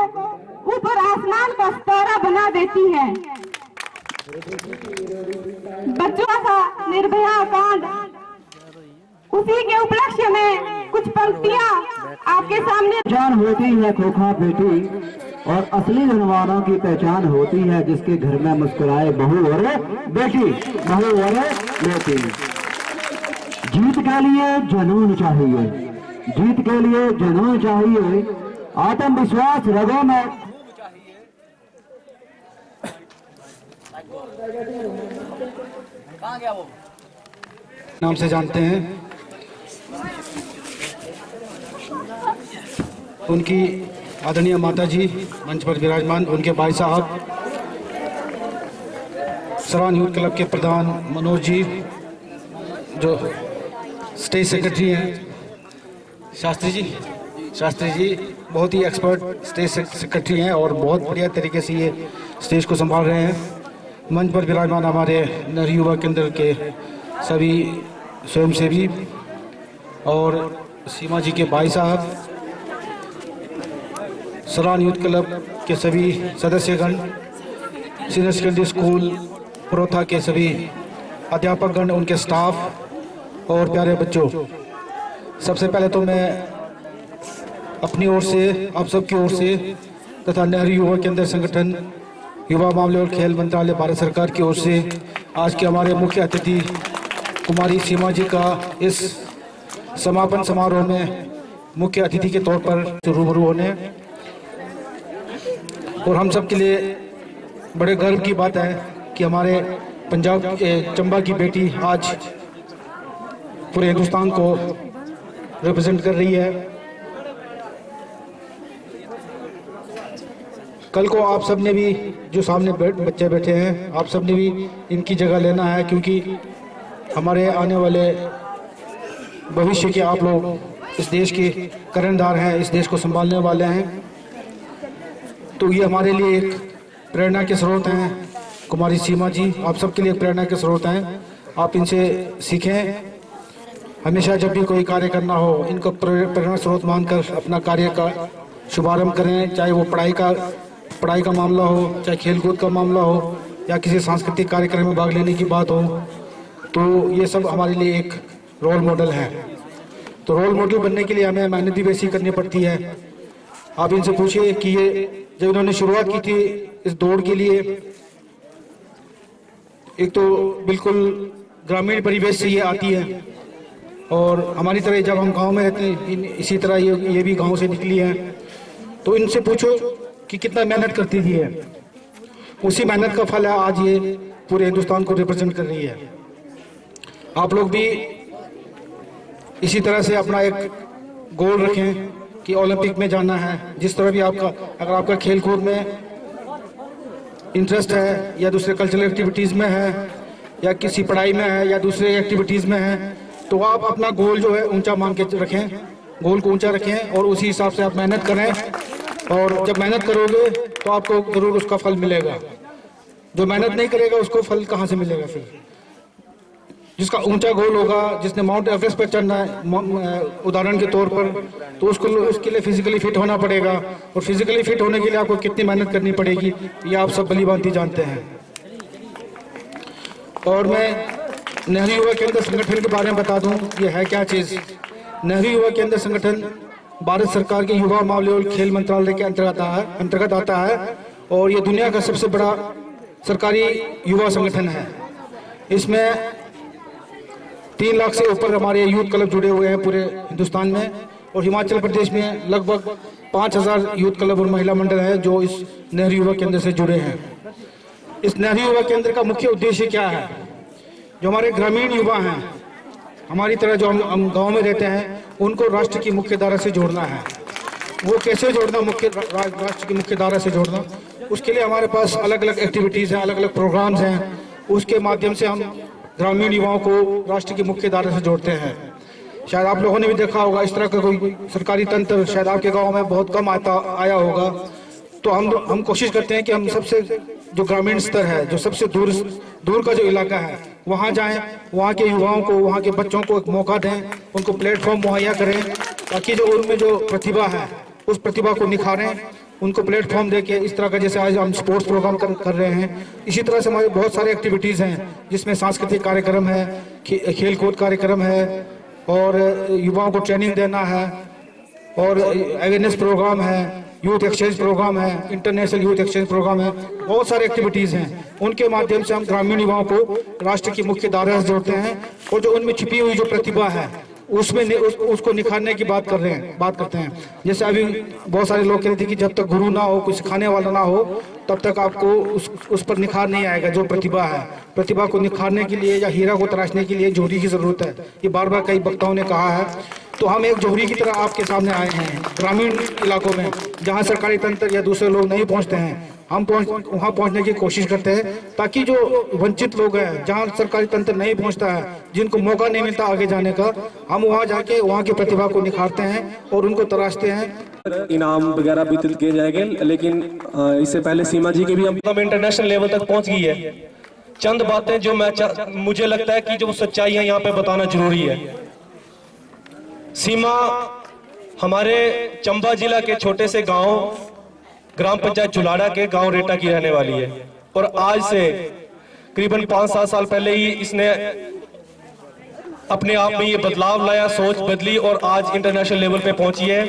E: ऊपर आसमान का सितारा बना देती है। बच्चों का निर्भया कांड, उसी के उपलक्ष्य में कुछ पंक्तियां आपके सामने।
D: पहचान होती है खोखा बेटी और असली जनवारों की पहचान होती है जिसके घर में मुस्कुराए बहू और बेटी, बहू और बेटी। जीत के लिए जुनून चाहिए, जीत के लिए जुनून चाहिए, आत्मविश्वास रगों में।
A: कहाँ गया वो?
H: नाम से जानते हैं। उनकी आदरणीय माता जी मंच पर विराजमान, उनके भाई साहब सरान यूथ क्लब के प्रधान मनोज जी, जो स्टेज सेक्रेटरी हैं शास्त्री जी बहुत ही एक्सपर्ट स्टेज सेक्रेटरी हैं और बहुत बढ़िया तरीके से ये स्टेज को संभाल रहे हैं। मंच पर विराजमान हमारे नेहरू युवा केंद्र के सभी स्वयंसेवी और सीमा जी के भाई साहब, सरान यूथ क्लब के सभी सदस्यगण, सीनियर सेकेंडरी स्कूल पुरोथा के सभी अध्यापकगण, उनके स्टाफ और प्यारे बच्चों, सबसे पहले तो मैं अपनी ओर से, आप सबकी ओर से तथा नेहरू युवा केंद्र संगठन, युवा मामले और खेल मंत्रालय भारत सरकार की ओर से आज के हमारे मुख्य अतिथि कुमारी सीमा जी का इस समापन समारोह में मुख्य अतिथि के तौर पर रूबरू होने और हम सब के लिए बड़े गर्व की बात है कि हमारे पंजाब के चंबा की बेटी आज पूरे हिंदुस्तान को रिप्रेजेंट कर रही है। कल को आप सब ने भी, जो सामने बच्चे बैठे हैं, आप सब ने भी इनकी जगह लेना है, क्योंकि हमारे आने वाले भविष्य के आप लोग इस देश के कर्णधार हैं, इस देश को संभालने वाले हैं। तो ये हमारे लिए एक प्रेरणा के स्रोत हैं। कुमारी सीमा जी आप सबके लिए प्रेरणा के स्रोत हैं, आप इनसे सीखें। हमेशा जब भी कोई कार्य करना हो, इनको प्रेरणा स्रोत मानकर अपना कार्य का शुभारंभ करें, चाहे वो पढ़ाई का मामला हो, चाहे खेलकूद का मामला हो, या किसी सांस्कृतिक कार्यक्रम में भाग लेने की बात हो। तो ये सब हमारे लिए एक रोल मॉडल है। तो रोल मॉडल बनने के लिए हमें मेहनत भी वैसी करनी पड़ती है। आप इनसे पूछिए कि ये जब इन्होंने शुरुआत की थी इस दौड़ के लिए, एक तो बिल्कुल ग्रामीण परिवेश से ये आती है और हमारी तरह जब हम गांव में रहते हैं, इसी तरह ये भी गांव से निकली है। तो इनसे पूछो कि कितना मेहनत करती थी है, उसी मेहनत का फल है आज ये पूरे हिंदुस्तान को रिप्रेजेंट कर रही है। आप लोग भी इसी तरह से अपना एक गोल रखें कि ओलंपिक में जाना है। जिस तरह भी आपका, अगर आपका खेल कूद में इंटरेस्ट है या दूसरे कल्चरल एक्टिविटीज़ में है या किसी पढ़ाई में है या दूसरे एक्टिविटीज़ में है, तो आप अपना गोल जो है ऊंचा मान के रखें, गोल को ऊंचा रखें और उसी हिसाब से आप मेहनत करें। और जब मेहनत करोगे तो आपको जरूर उसका फल मिलेगा। जो मेहनत नहीं करेगा उसको फल कहाँ से मिलेगा? फिर जिसका ऊंचा गोल होगा, जिसने माउंट एवरेस्ट पर चढ़ना है उदाहरण के तौर पर, तो उसके लिए फिजिकली फिट होना पड़ेगा। और फिजिकली फिट होने के लिए आपको कितनी मेहनत करनी पड़ेगी ये आप सब भली भांति जानते हैं। और मैं नेहरू युवा केंद्र संगठन के बारे में बता दूं, ये है क्या चीज़। नेहरू युवा केंद्र संगठन भारत सरकार के युवा मामले और खेल मंत्रालय के अंतर्गत आता है और ये दुनिया का सबसे बड़ा सरकारी युवा संगठन है। इसमें 3 लाख से ऊपर हमारे यूथ क्लब जुड़े हुए हैं पूरे हिंदुस्तान में, और हिमाचल प्रदेश में लगभग 5000 यूथ क्लब और महिला मंडल है जो इस नेहरू युवा केंद्र से जुड़े हैं। इस नेहरू युवा केंद्र का मुख्य उद्देश्य क्या है? जो हमारे ग्रामीण युवा हैं, हमारी तरह जो हम गांव में रहते हैं, उनको राष्ट्र की मुख्य धारा से जोड़ना है। वो कैसे जोड़ना, राष्ट्र की मुख्य धारा से जोड़ना, उसके लिए हमारे पास अलग अलग एक्टिविटीज़ हैं, अलग अलग प्रोग्राम्स हैं। उसके माध्यम से हम ग्रामीण युवाओं को राष्ट्र की मुख्य धारा से जोड़ते हैं। शायद आप लोगों ने भी देखा होगा, इस तरह का कोई सरकारी तंत्र शायद आपके गांव में बहुत कम आया होगा। तो हम कोशिश करते हैं कि हम सबसे जो ग्रामीण स्तर है, जो सबसे दूर का जो इलाका है, वहाँ जाएं, वहाँ के युवाओं को, वहाँ के बच्चों को एक मौका दें, उनको प्लेटफॉर्म मुहैया करें, ताकि जो उनमें जो प्रतिभा है उस प्रतिभा को निखारें, उनको प्लेटफॉर्म देके। इस तरह का जैसे आज हम स्पोर्ट्स प्रोग्राम कर रहे हैं, इसी तरह से हमारे बहुत सारे एक्टिविटीज़ हैं जिसमें सांस्कृतिक कार्यक्रम है, खेल कूद कार्यक्रम है, और युवाओं को ट्रेनिंग देना है, और अवेयरनेस प्रोग्राम है, यूथ एक्सचेंज प्रोग्राम है, इंटरनेशनल यूथ एक्सचेंज प्रोग्राम है। बहुत सारे एक्टिविटीज़ हैं, उनके माध्यम से हम ग्रामीण युवाओं को राष्ट्र की मुख्य धारा से जोड़ते हैं, और जो उनमें छिपी हुई जो प्रतिभा है उसमें उसको निखारने की बात करते हैं। जैसे अभी बहुत सारे लोग कहते हैं कि जब तक गुरु ना हो, कोई सिखाने वाला ना हो, तब तक आपको उस पर निखार नहीं आएगा। जो प्रतिभा है, प्रतिभा को निखारने के लिए या हीरा को तराशने के लिए जौहरी की जरूरत है। ये बार बार कई वक्ताओं ने कहा है। तो हम एक जौहरी की तरह आपके सामने आए हैं ग्रामीण इलाकों में, जहाँ सरकारी तंत्र या दूसरे लोग नहीं पहुँचते हैं। हम वहाँ पहुँचने की कोशिश करते हैं, ताकि जो वंचित लोग हैं, जहाँ सरकारी तंत्र नहीं पहुँचता है, जिनको मौका नहीं मिलता आगे जाने का, हम वहाँ जाके वहाँ की प्रतिभा को निखारते हैं और उनको तराशते हैं।
F: इनाम वगैरह वितरित किए जाएंगे, लेकिन इससे पहले सीमा जी की भी हम इंटरनेशनल लेवल तक पहुँच गई है। चंद बातें जो मुझे लगता है कि जो सच्चाई है यहाँ पे बताना जरूरी है। सीमा हमारे चंबा जिला के छोटे से गांव ग्राम पंचायत जुलाड़ा के गांव रेटा की रहने वाली है, और आज से करीबन 5-7 साल पहले ही इसने अपने आप में ये बदलाव लाया, सोच बदली और आज इंटरनेशनल लेवल पे पहुंची है।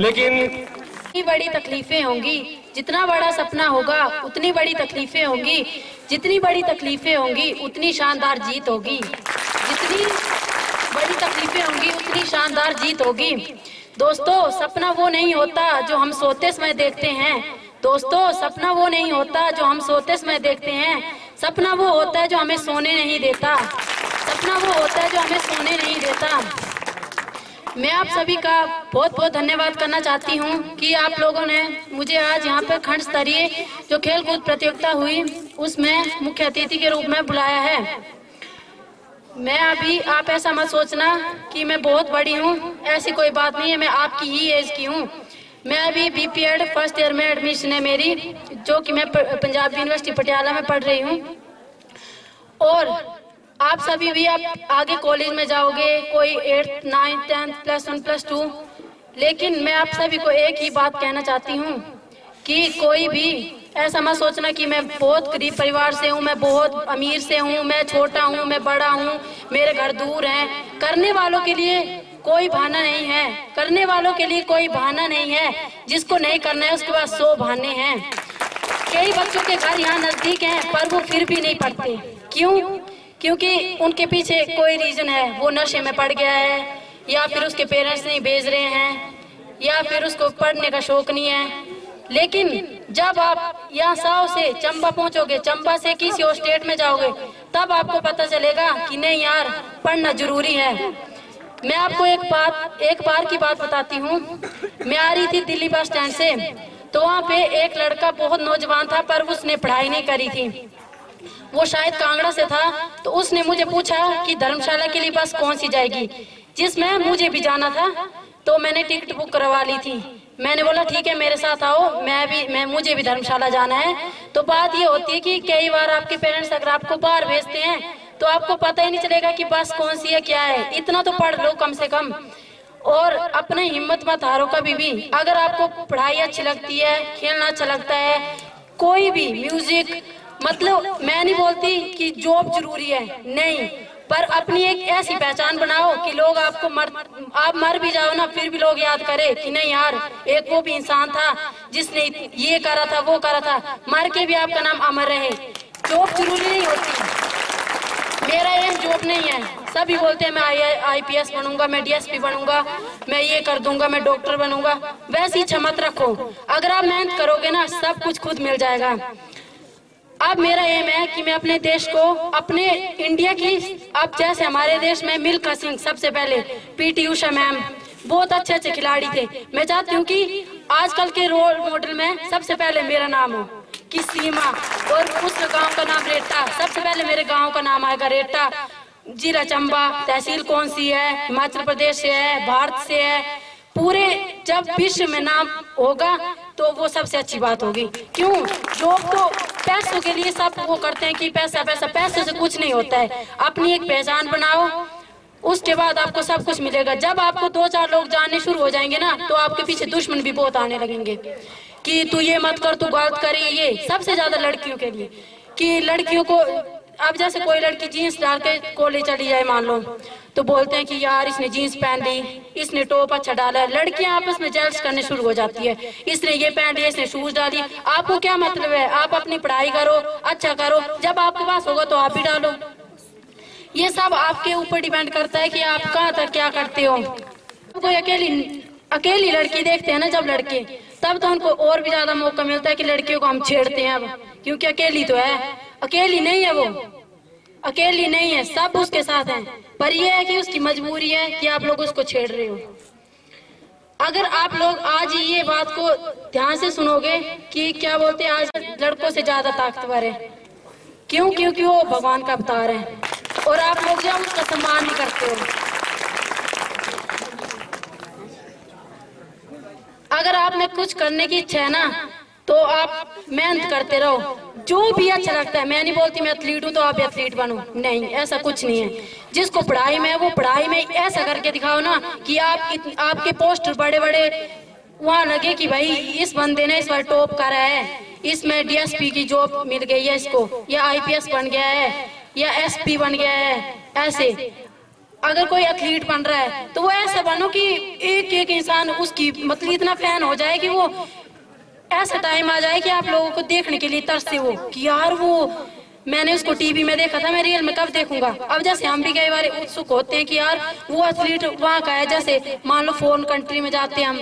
F: लेकिन
I: जितनी बड़ी तकलीफें होंगी, जितना बड़ा सपना होगा उतनी बड़ी तकलीफें होंगी, जितनी बड़ी तकलीफें होंगी उतनी शानदार जीत होगी, जितनी बड़ी तकलीफें होंगी उतनी शानदार जीत होगी। दोस्तों, सपना वो नहीं होता जो हम सोते समय देखते हैं। दोस्तों, सपना वो नहीं होता जो हम सोते समय देखते हैं। सपना वो होता है जो हमें सोने नहीं देता। सपना वो होता है जो हमें सोने नहीं देता। मैं आप सभी का बहुत बहुत धन्यवाद करना चाहती हूँ कि आप लोगों ने मुझे आज यहाँ पर खंड स्तरीय जो खेल कूद प्रतियोगिता हुई उसमें मुख्य अतिथि के रूप में बुलाया है। मैं अभी, आप ऐसा मत सोचना कि मैं बहुत बड़ी हूँ, ऐसी कोई बात नहीं है। मैं आपकी ही एज की हूँ। मैं अभी बीपीएड फर्स्ट ईयर में एडमिशन है मेरी, जो कि मैं पंजाब यूनिवर्सिटी पटियाला में पढ़ रही हूँ। और आप सभी भी आप आगे कॉलेज में जाओगे, कोई 8th 9th 10th +1 +2। लेकिन मैं आप सभी को एक ही बात कहना चाहती हूँ कि कोई भी ऐसा मत सोचना कि मैं बहुत गरीब परिवार से हूँ, मैं बहुत अमीर से हूँ, मैं छोटा हूँ, मैं बड़ा हूँ, मेरे घर दूर हैं। करने वालों के लिए कोई बहाना नहीं है, करने वालों के लिए कोई बहाना नहीं है। जिसको नहीं करना है उसके पास 100 बहाने हैं। कई बच्चों के घर यहाँ नजदीक हैं पर वो फिर भी नहीं पढ़ते। क्यों? क्योंकि उनके पीछे कोई रीजन है, वो नशे में पड़ गया है, या फिर उसके पेरेंट्स नहीं भेज रहे हैं, या फिर उसको पढ़ने का शौक नहीं है। लेकिन जब आप यहाँ 100 से चंबा पहुँचोगे, चंबा से किसी और स्टेट में जाओगे, तब आपको पता चलेगा कि नहीं यार, पढ़ना जरूरी है। मैं आपको एक बार की बात बताती हूँ। मैं आ रही थी दिल्ली बस स्टैंड से, तो वहाँ पे एक लड़का बहुत नौजवान था पर उसने पढ़ाई नहीं करी थी। वो शायद कांगड़ा से था। तो उसने मुझे पूछा कि धर्मशाला के लिए बस कौन सी जाएगी, जिसमें मुझे भी जाना था। तो मैंने टिकट बुक करवा ली थी। मैंने बोला ठीक है मेरे साथ आओ, मुझे भी धर्मशाला जाना है। तो बात ये होती है कि कई बार आपके पेरेंट्स अगर आपको बाहर भेजते हैं तो आपको पता ही नहीं चलेगा कि बस कौन सी है, क्या है। इतना तो पढ़ लो कम से कम, और अपने हिम्मत मत हारो कभी भी। अगर आपको पढ़ाई अच्छी लगती है, खेलना अच्छा लगता है, कोई भी म्यूजिक, मतलब मैं नहीं बोलती कि जॉब जरूरी है, नहीं, पर अपनी एक ऐसी पहचान बनाओ कि लोग आपको आप मर भी जाओ ना, फिर भी लोग याद करें कि नहीं यार, एक वो भी इंसान था जिसने ये करा था, वो करा था। मर के भी आपका नाम अमर रहे। जॉब जरूरी नहीं होती। मेरा एम जॉब नहीं है। सभी बोलते हैं मैं IPS बनूंगा, मैं DSP बनूंगा, मैं ये कर दूंगा, मैं डॉक्टर बनूंगा। वैसी इच्छा मत रखो। अगर आप मेहनत करोगे ना, सब कुछ खुद मिल जाएगा। अब मेरा एम है कि मैं अपने देश को, अपने इंडिया की, अब जैसे हमारे देश में मिल्खा सिंह सबसे पहले, PT उषा मैम, बहुत अच्छे खिलाड़ी थे। मैं चाहती हूँ कि आजकल के रोल मॉडल में सबसे पहले मेरा नाम हो, कि सीमा, और उस गांव का नाम रेटा, सबसे पहले मेरे गांव का नाम आएगा रेटा। जिला चंबा, तहसील कौन सी है, हिमाचल प्रदेश से है, भारत से है। पूरे जब विश्व में नाम होगा तो वो सबसे अच्छी बात होगी। क्यों? लोग तो पैसों के लिए सब वो करते हैं कि पैसा पैसा, पैसों से कुछ नहीं होता है। अपनी एक पहचान बनाओ, उसके बाद आपको सब कुछ मिलेगा। जब आपको 2-4 लोग जानने शुरू हो जाएंगे ना, तो आपके पीछे दुश्मन भी बहुत आने लगेंगे कि तू ये मत कर, तू गलत करे। ये सबसे ज्यादा लड़कियों के लिए, कि लड़कियों को, अब जैसे कोई लड़की जीन्स डाल के कॉलेज चली जाए मान लो, तो बोलते हैं कि यार इसने जीन्स पहन ली, इसने टॉप अच्छा डाला है। लड़कियां आपस में जेल्स करने शुरू हो जाती है, इसने ये पहन लिया, इसने शूज डाली। आपको क्या मतलब है? आप अपनी पढ़ाई करो, अच्छा करो, जब आपके पास होगा तो आप भी डालो। ये सब आपके ऊपर डिपेंड करता है कि आप कहाँ तक क्या करते हो। कोई अकेली लड़की देखते हैं ना जब लड़के, तब तो उनको और भी ज्यादा मौका मिलता है कि लड़कियों को हम छेड़ते हैं अब, क्योंकि अकेली तो है। अकेली नहीं है वो, अकेली नहीं है, सब उसके साथ हैं। पर ये है कि उसकी मजबूरी है कि आप लोग उसको छेड़ रहे हो। अगर आप लोग आज ये बात को ध्यान से सुनोगे कि क्या बोलते हैं, आज लड़कों से ज्यादा ताकतवर है। क्यों? क्योंकि वो भगवान का अवतार है और आप लोग जो उसका सम्मान नहीं करते हो। अगर आप में कुछ करने की इच्छा है ना, तो आप मेहनत करते रहो, जो भी अच्छा लगता है। मैं नहीं बोलती मैं एथलीट हूँ तो आप एथलीट बनो, नहीं, ऐसा कुछ नहीं है। जिसको पढ़ाई में है वो पढ़ाई में ऐसा करके दिखाओ ना कि आपके पोस्टर बड़े बड़े वहाँ लगे कि भाई इस बंदे ने इस बार टॉप करा है, इसमें DSP की जॉब मिल गई है इसको, या IPS बन गया है, या SP बन गया है। ऐसे अगर कोई एथलीट बन रहा है तो वो ऐसा बनो कि एक एक इंसान उसकी मतलब इतना फैन हो जाए कि वो ऐसा टाइम आ जाए कि आप लोगों को देखने के लिए तरसे हो कि यार वो मैंने उसको टीवी में देखा था, मैं रियल में कब देखूंगा। अब जैसे हम भी कई बार उत्सुक होते हैं कि यार वो एथलीट वहाँ का है, जैसे मान लो फॉरेन कंट्री में जाते हैं हम।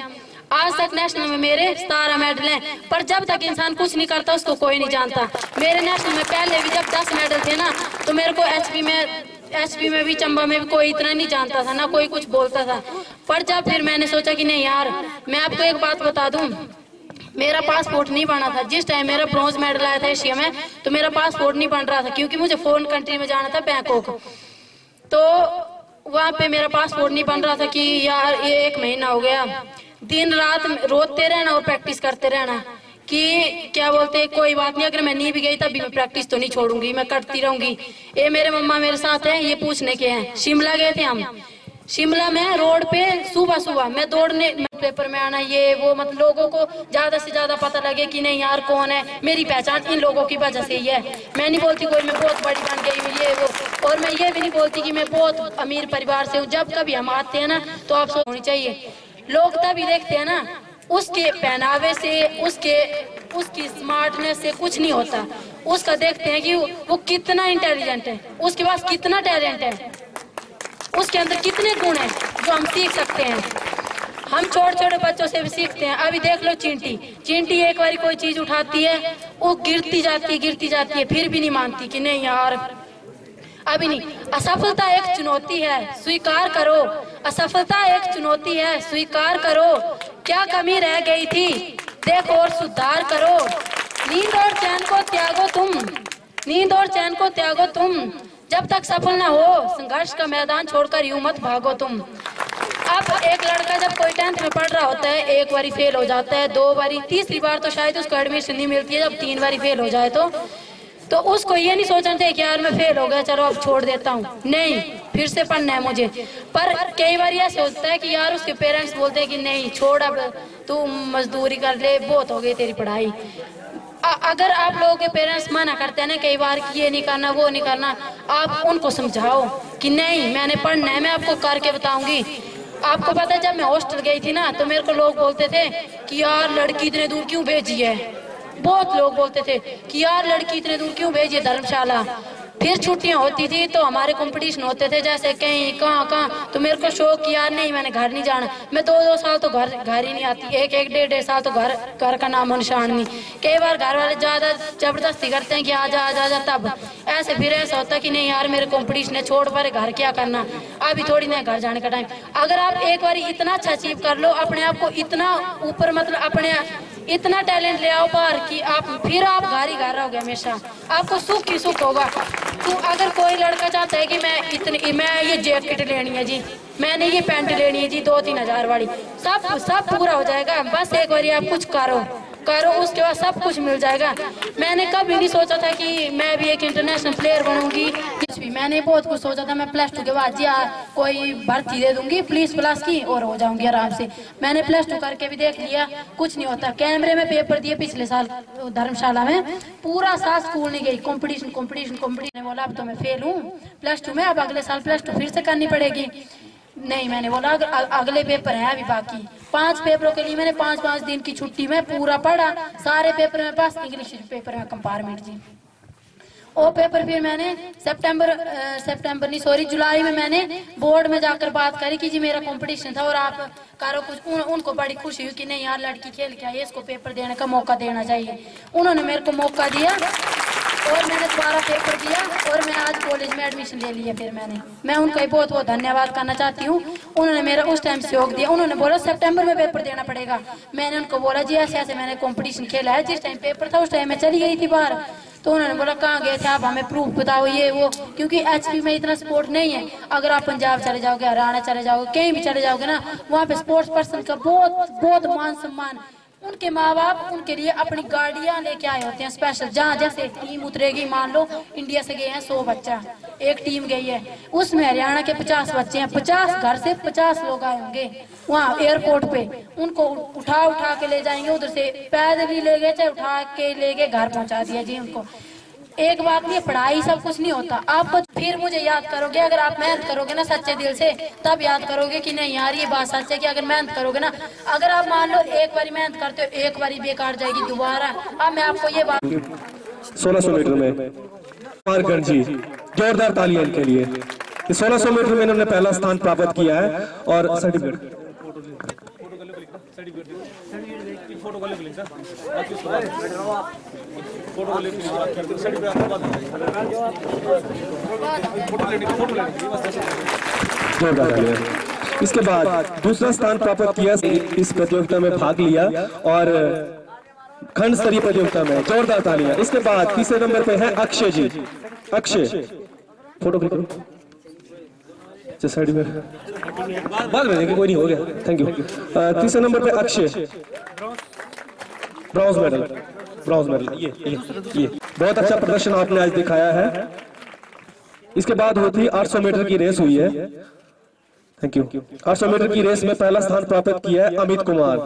I: आज तक नेशनल में मेरे 17 मेडल हैं, पर जब तक इंसान कुछ नहीं करता उसको कोई नहीं जानता। मेरे नेशनल में पहले भी जब 10 मेडल थे ना, तो मेरे को HP में भी, चंबा में भी कोई इतना नहीं जानता था, ना कोई कुछ बोलता था। पर जब फिर मैंने सोचा कि नहीं यार, मैं आपको एक बात बता दूं, मेरा पासपोर्ट नहीं बना था जिस टाइम मेरा ब्रॉन्ज मेडल आया था एशिया में, तो मेरा पासपोर्ट नहीं बन रहा था क्योंकि मुझे फॉरेन कंट्री में जाना था, बैंकॉक। तो वहाँ पे मेरा पासपोर्ट नहीं बन रहा था कि यार ये 1 महीना हो गया, दिन रात रोते रहना और प्रैक्टिस करते रहना कि क्या बोलते, कोई बात नहीं, अगर मैं नहीं भी गई तभी मैं प्रैक्टिस तो नहीं छोड़ूंगी, मैं करती रहूंगी। ये मेरे मम्मा मेरे साथ है, ये पूछने के हैं। शिमला गए थे हम, शिमला में रोड पे सुबह मैं दौड़ने, पेपर में आना, ये वो, मतलब लोगों को ज्यादा से ज्यादा पता लगे कि नहीं यार कौन है, मेरी पहचान इन लोगों की वजह से ही है। मैं नहीं बोलती कोई मैं बहुत बड़ी बन गई हूँ ये वो, और मैं ये भी नहीं बोलती कि मैं बहुत अमीर परिवार से हूँ। जब कभी हम आते हैं ना तो आप सोच होनी चाहिए, लोग तभी देखते हैं ना, उसके पहनावे से, उसकी स्मार्टनेस से कुछ नहीं होता, उसका देखते हैं कि वो कितना इंटेलिजेंट है, उसके पास कितना टैलेंट है, उसके अंदर कितने गुण हैं जो हम सीख सकते हैं। हम छोटे छोटे बच्चों से भी सीखते हैं। अभी देख लो चिंटी एक बार कोई चीज उठाती है, वो गिरती जाती है, फिर भी नहीं मानती कि नहीं यार अभी नहीं। असफलता एक चुनौती है, स्वीकार करो। असफलता एक चुनौती है, स्वीकार करो। क्या कमी रह गई थी देखो और सुधार करो। नींद और चैन को त्यागो तुम, जब तक सफल ना हो संघर्ष का मैदान छोड़कर यूं मत भागो तुम। अब एक लड़का जब कोई 10th में पढ़ रहा होता है, 1 बारी फेल हो जाता है, 2 बारी, तीसरी बार तो शायद उसको एडमिशन नहीं मिलती है, जब 3 बारी फेल हो जाए तो उसको ये नहीं सोचना चाहिए कि यार मैं फेल हो गया चलो अब छोड़ देता हूँ, नहीं फिर से पढ़ना है मुझे। पर कई बार ऐसे होता है कि यार उसके पेरेंट्स बोलते हैं कि नहीं छोड़, अब तू मजदूरी कर ले, बहुत हो गई तेरी पढ़ाई। अगर आप लोगों के पेरेंट्स मना करते हैं ना कई बार कि ये नहीं करना वो नहीं करना, आप उनको समझाओ कि नहीं मैंने पढ़ना है, मैं आपको करके बताऊंगी। आपको पता है जब मैं हॉस्टल गई थी ना तो मेरे को लोग बोलते थे कि यार लड़की इतने दूर क्यों भेजी है, बहुत लोग बोलते थे कि यार लड़की इतने दूर क्यों भेजी है धर्मशाला। फिर छुट्टियां होती थी तो हमारे कंपटीशन होते थे जैसे कहीं कहाँ, तो मेरे को शौक किया नहीं मैंने घर नहीं जाना। मैं 2-2 साल तो घर ही नहीं आती, 1-1, 1.5 साल तो घर का नाम निशान नहीं। कई बार घर वाले ज्यादा जबरदस्ती करते हैं कि आजा, तब ऐसे फिर ऐसा होता है कि नहीं यार मेरे कंपटीशन है, छोड़ पर घर क्या करना, अभी थोड़ी ना घर जाने का टाइम। अगर आप एक बार इतना अच्छा अचीव कर लो, अपने आप को इतना ऊपर, मतलब अपने इतना टैलेंट ले आओ बाहर कि आप फिर आप घर ही घर रहोगे हमेशा, आपको सुख ही सुख होगा। तो अगर कोई लड़का चाहता है कि मैं ये जैकेट लेनी है जी, मैंने ये पैंट लेनी है जी 2-3 हज़ार वाली, सब पूरा हो जाएगा। बस एक बार आप कुछ करो उसके बाद सब कुछ मिल जाएगा। मैंने कभी नहीं सोचा था कि मैं भी एक इंटरनेशनल प्लेयर बनूंगी, कुछ भी मैंने बहुत कुछ सोचा था। मैं +2 के बाद जी कोई भर्ती दे दूंगी पुलिस प्लस की और हो जाऊंगी आराम से। मैंने +2 करके भी देख लिया, कुछ नहीं होता। कैमरे में पेपर दिए पिछले साल धर्मशाला में, पूरा साल स्कूल नहीं गई, कंपटीशन बोला अब तो मैं फेल हूँ +2 में, अब अगले साल +2 फिर से करनी पड़ेगी। नहीं, मैंने बोला अगले पेपर हैं अभी बाकी। 5 पेपरों के लिए मैंने 5-5 दिन की छुट्टी में पूरा पढ़ा, सारे पेपर में पास, इंग्लिश पेपर में कंपार्टमेंट जी। वो पेपर फिर मैंने जुलाई में मैंने बोर्ड में जाकर बात करी कि जी मेरा कंपटीशन था और आप करो कुछ। उनको बड़ी खुशी हुई कि नहीं यार लड़की खेल के आई है, इसको पेपर देने का मौका देना चाहिए। उन्होंने मेरे को मौका दिया और मैंने दोबारा पेपर दिया और मैं आज कॉलेज में एडमिशन ले लिया। फिर मैं उनका बहुत बहुत धन्यवाद करना चाहती हूँ, उन्होंने मेरा उस टाइम सहयोग दिया। उन्होंने बोला सितंबर में पेपर देना पड़ेगा, मैंने उनको बोला जी ऐसे मैंने कंपटीशन खेला है, जिस टाइम पेपर था उस टाइम मैं चली गई थी बाहर। तो उन्होंने बोला कहाँ गए थे आप, हमें प्रूफ बताओ ये वो, क्योंकि एचपी में इतना सपोर्ट नहीं है। अगर आप पंजाब चले जाओगे, हरियाणा चले जाओगे, कहीं भी चले जाओगे ना, वहाँ पे स्पोर्ट्स पर्सन का बहुत मान सम्मान। उनके माँ बाप उनके लिए अपनी गाड़ियां लेके आए होते हैं स्पेशल। जहाँ जैसे टीम उतरेगी, मान लो इंडिया से गए हैं 100 बच्चा, एक टीम गई है, उसमें हरियाणा के 50 बच्चे हैं, 50 घर से 50 लोग आए होंगे वहाँ एयरपोर्ट पे। उनको उठा के ले जाएंगे, उधर से पैदल ही ले गए, चाहे उठा के ले गए घर पहुँचा दिया जी उनको। एक बात नहीं, पढ़ाई सब कुछ नहीं होता। आप फिर मुझे याद करोगे, अगर आप मेहनत करोगे ना सच्चे दिल से, तब याद करोगे कि नहीं यार ये बात सच है कि अगर मेहनत करोगे ना, अगर आप मान लो एक बारी मेहनत करते हो, एक बारी बेकार जाएगी दोबारा। अब मैं आपको ये बात
F: 1600 मीटर में कुमारगंज जी, जोरदार तालियां इनके लिए। 1600 मीटर में इन्होंने पहला स्थान प्राप्त किया है और सर्टिफिकेट इसके बाद दूसरा स्थान प्राप्त किया, इस प्रतियोगिता में भाग लिया और खंड स्तरीय प्रतियोगिता में, जोरदार तालियां। इसके बाद तीसरे नंबर पे है अक्षय जी। अक्षय फोटो क्लिक करो साइड में, बाद में देंगे, कोई नहीं, हो गया, थैंक यू। तीसरे नंबर पे अक्षय, ब्रॉन्ज मेडल। ये बहुत अच्छा प्रदर्शन आपने आज दिखाया है। इसके बाद होती 800 मीटर की रेस हुई है, थैंक यू। 800 मीटर की रेस में पहला स्थान प्राप्त किया है अमित कुमार।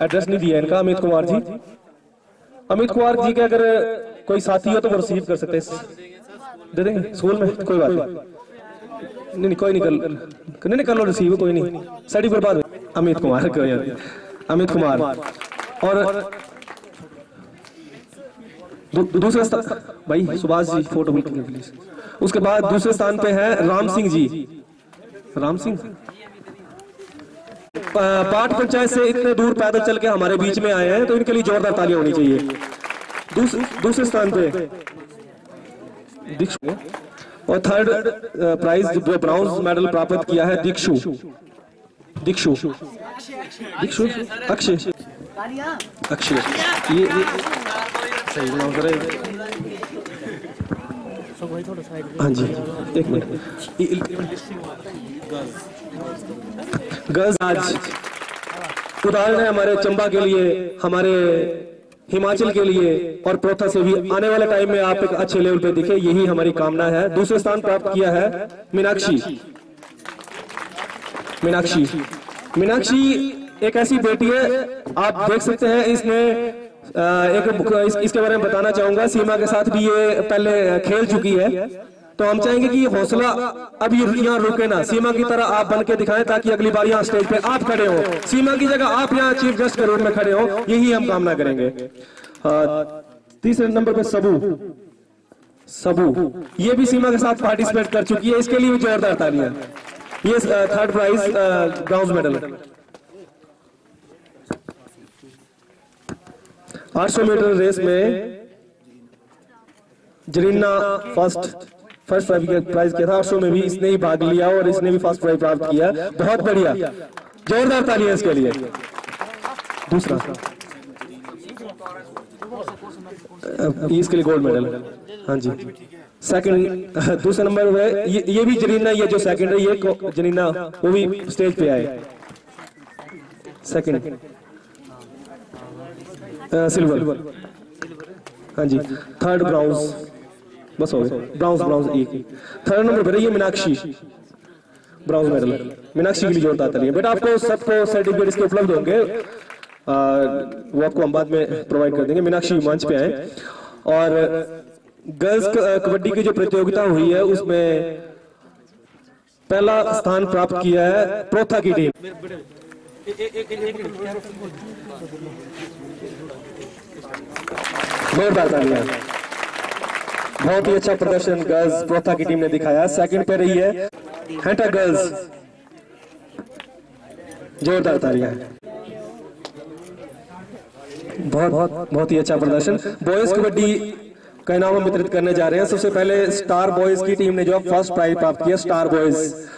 F: एड्रेस नहीं दिया इनका, अमित कुमार जी। अमित कुमार जी के अगर कोई साथी हो तो वो रिसीव कर सकते हैं, दे देंगे स्कूल में, कोई बात नहीं, कोई नहीं कर लो रिसीव, कोई नहीं, सर्टिफिकेट बाद में। अमित कुमार और दूसरा स्थान भाई सुभाष जी, फोटो प्लीज। उसके बाद दूसरे स्थान पे है राम सिंह जी। राम सिंह पाट पंचायत से इतने दूर पैदल चल के हमारे बीच में आए हैं, तो इनके लिए जोरदार तालियां होनी चाहिए। दूसरे स्थान पे दीक्षु और थर्ड प्राइज जो ब्राउन्ज मेडल प्राप्त किया है दीक्षु अक्षय ये सही नाम करे। हाँ जी, एक मिनट। गर्ल्स आज उदाहरण है हमारे चंबा के लिए, हमारे हिमाचल के लिए और प्रोथा से भी आने वाले टाइम में आप एक अच्छे लेवल पे दिखे, यही हमारी कामना है। दूसरे स्थान प्राप्त किया है मीनाक्षी एक ऐसी बेटी है, आप देख सकते हैं, इसने इसके बारे में बताना चाहूंगा। सीमा के साथ भी ये पहले खेल चुकी है, तो हम चाहेंगे कि हौसला अब यहाँ रुके ना, सीमा की तरह आप बन के दिखाएं ताकि अगली बार यहाँ स्टेज पे आप खड़े हो, सीमा की जगह आप यहाँ चीफ गेस्ट के रूप में खड़े हो, यही हम कामना करेंगे। तीसरे नंबर पे सबू, ये भी सीमा के साथ पार्टिसिपेट कर चुकी है, इसके लिए भी जोरदार तालियां। ये third prize bronze medal. 800 metre race में जरीना फर्स्ट प्राइज किया था, 800 में भी इसने ही भाग लिया और इसने भी फर्स्ट प्राइज प्राप्त किया। बहुत बढ़िया, जोरदार तालियां इसके लिए। दूसरा इसके लिए गोल्ड मेडल। हाँ जी, सेकंड दूसरे नंबर पे ये भी जरीना, ये जो सेकंड है ये जरीना, वो भी स्टेज पे आए। Second silver. हाँ जी, थर्ड ब्राउन्स, बस हो गए, ब्राउन्स एक ही। थर्ड नंबर पर ये मीनाक्षी, ब्राउन्स मेडल। मीनाक्षी के लिए जोरदार तालियां। बेटा आपको सबको सर्टिफिकेट इसके उपलब्ध होंगे, वो आपको हम बाद में प्रोवाइड कर देंगे। मीनाक्षी मंच पे आए। और गर्ल्स कबड्डी की जो प्रतियोगिता हुई है उसमें पहला स्थान प्राप्त किया है प्रोथा की टीम। जोरदार तालियां, बहुत ही अच्छा प्रदर्शन गर्ल्स प्रोथा की टीम ने दिखाया। सेकंड पे रही है हेंटा गर्ल्स, जोरदार तालियां, बहुत ही अच्छा प्रदर्शन। बॉयज कबड्डी का इनाम हम वितरित करने जा रहे हैं। सबसे पहले स्टार बॉयज की टीम ने जो फर्स्ट प्राइज प्राप्त किया, स्टार बॉयज,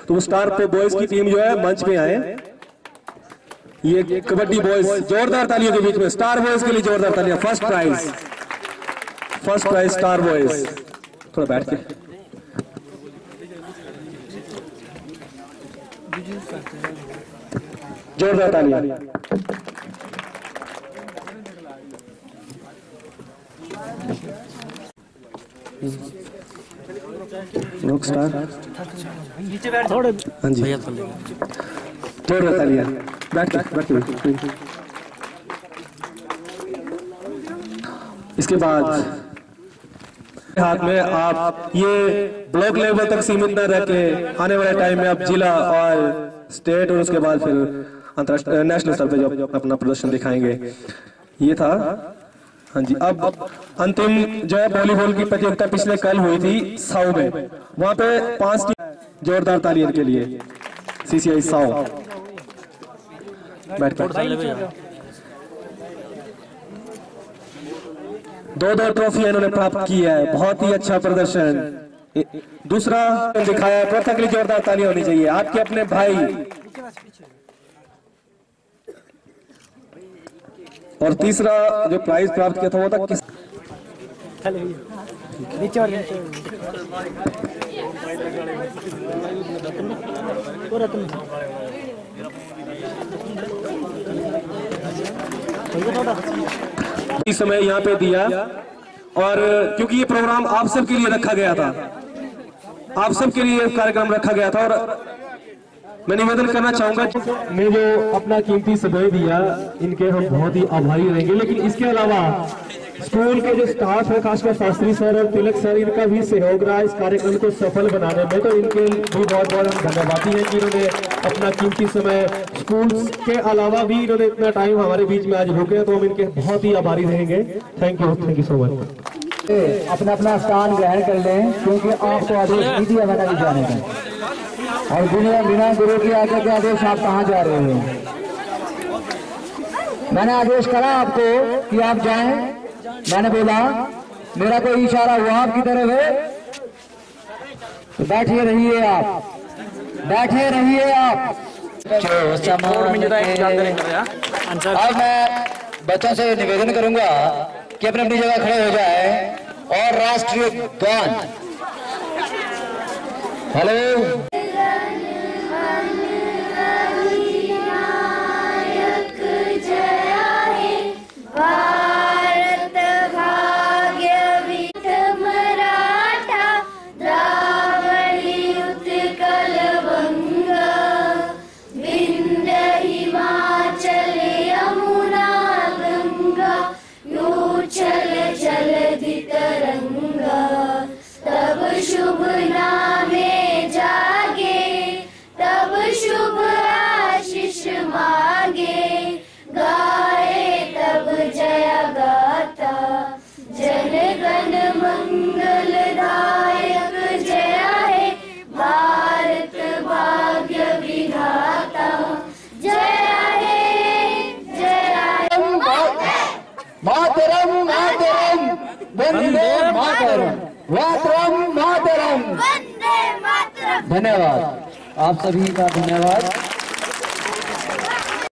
F: तो वो स्टार बॉयज की टीम जो है मंच में आए। ये कबड्डी बॉयज, जोरदार तालियों के बीच में स्टार बॉयज के लिए जोरदार तालियां। First prize star boys. थोड़ा बैठ के, जोरदार तालियां। स्टार,
A: थोड़े,
F: हाँ जी, जोरदार तालियां। बैठ के। इसके बाद हाथ में आप ये ब्लॉक लेवल तक सीमित न रह के आने वाले टाइम में आप जिला और स्टेट और उसके बाद फिर अंतरराष्ट्रीय नेशनल स्तर पे जो अपना प्रदर्शन दिखाएंगे। ये था। हाँ जी, अब अंतिम जो है वॉलीबॉल की प्रतियोगिता पिछले कल हुई थी साउ में, वहां पे 5 टीम। जोरदार तालियां के लिए CCI साउ। बैठ कर। 2 ट्रॉफी इन्होंने प्राप्त की है, बहुत ही अच्छा प्रदर्शन। दूसरा दिखाया है, प्रथा के लिए जोरदार तालियां होनी चाहिए। आपके अपने भाई और तीसरा जो प्राइज प्राप्त किया था वो था किस इस समय यहाँ पे दिया। और क्योंकि ये प्रोग्राम आप सबके लिए रखा गया था, आप सबके लिए कार्यक्रम रखा गया था, और मैं निवेदन करना चाहूंगा, मैं जो अपना कीमती समय दिया इनके हम बहुत ही आभारी रहेंगे। लेकिन इसके अलावा स्कूल के जो स्टाफ है, खासकर शास्त्री सर और तिलक सर, इनका भी सहयोग रहा इस कार्यक्रम को सफल बनाने में, तो इनके भी बहुत बहुत धन्यवादी है कि इन्होंने अपना कीमती समय, स्कूल के अलावा भी इन्होंने इतना टाइम हमारे बीच में आज रुके, तो हम इनके बहुत ही आभारी रहेंगे। Thank you so much.
G: अपना अपना स्थान ग्रहण कर लें, क्योंकि आपको आदेश नहीं दिया मैंने भी जाने का, और बिना गुरु की आज्ञा के आदेश आप कहाँ जा रहे हो? मैंने आदेश करा आपको कि आप जाएं, मैंने बोला, मेरा कोई इशारा हुआ आपकी तरफ है, तो बैठे रहिए आप, बैठे रहिए आप। अब मैं बच्चों से निवेदन करूंगा कि अपनी अपनी जगह खड़े हो जाए और राष्ट्रीय गान। हेलो,
B: हिमाचल
D: वंदे मातरम, मातरम मातरम।
B: वंदे मातरम।
D: धन्यवाद, आप सभी का धन्यवाद।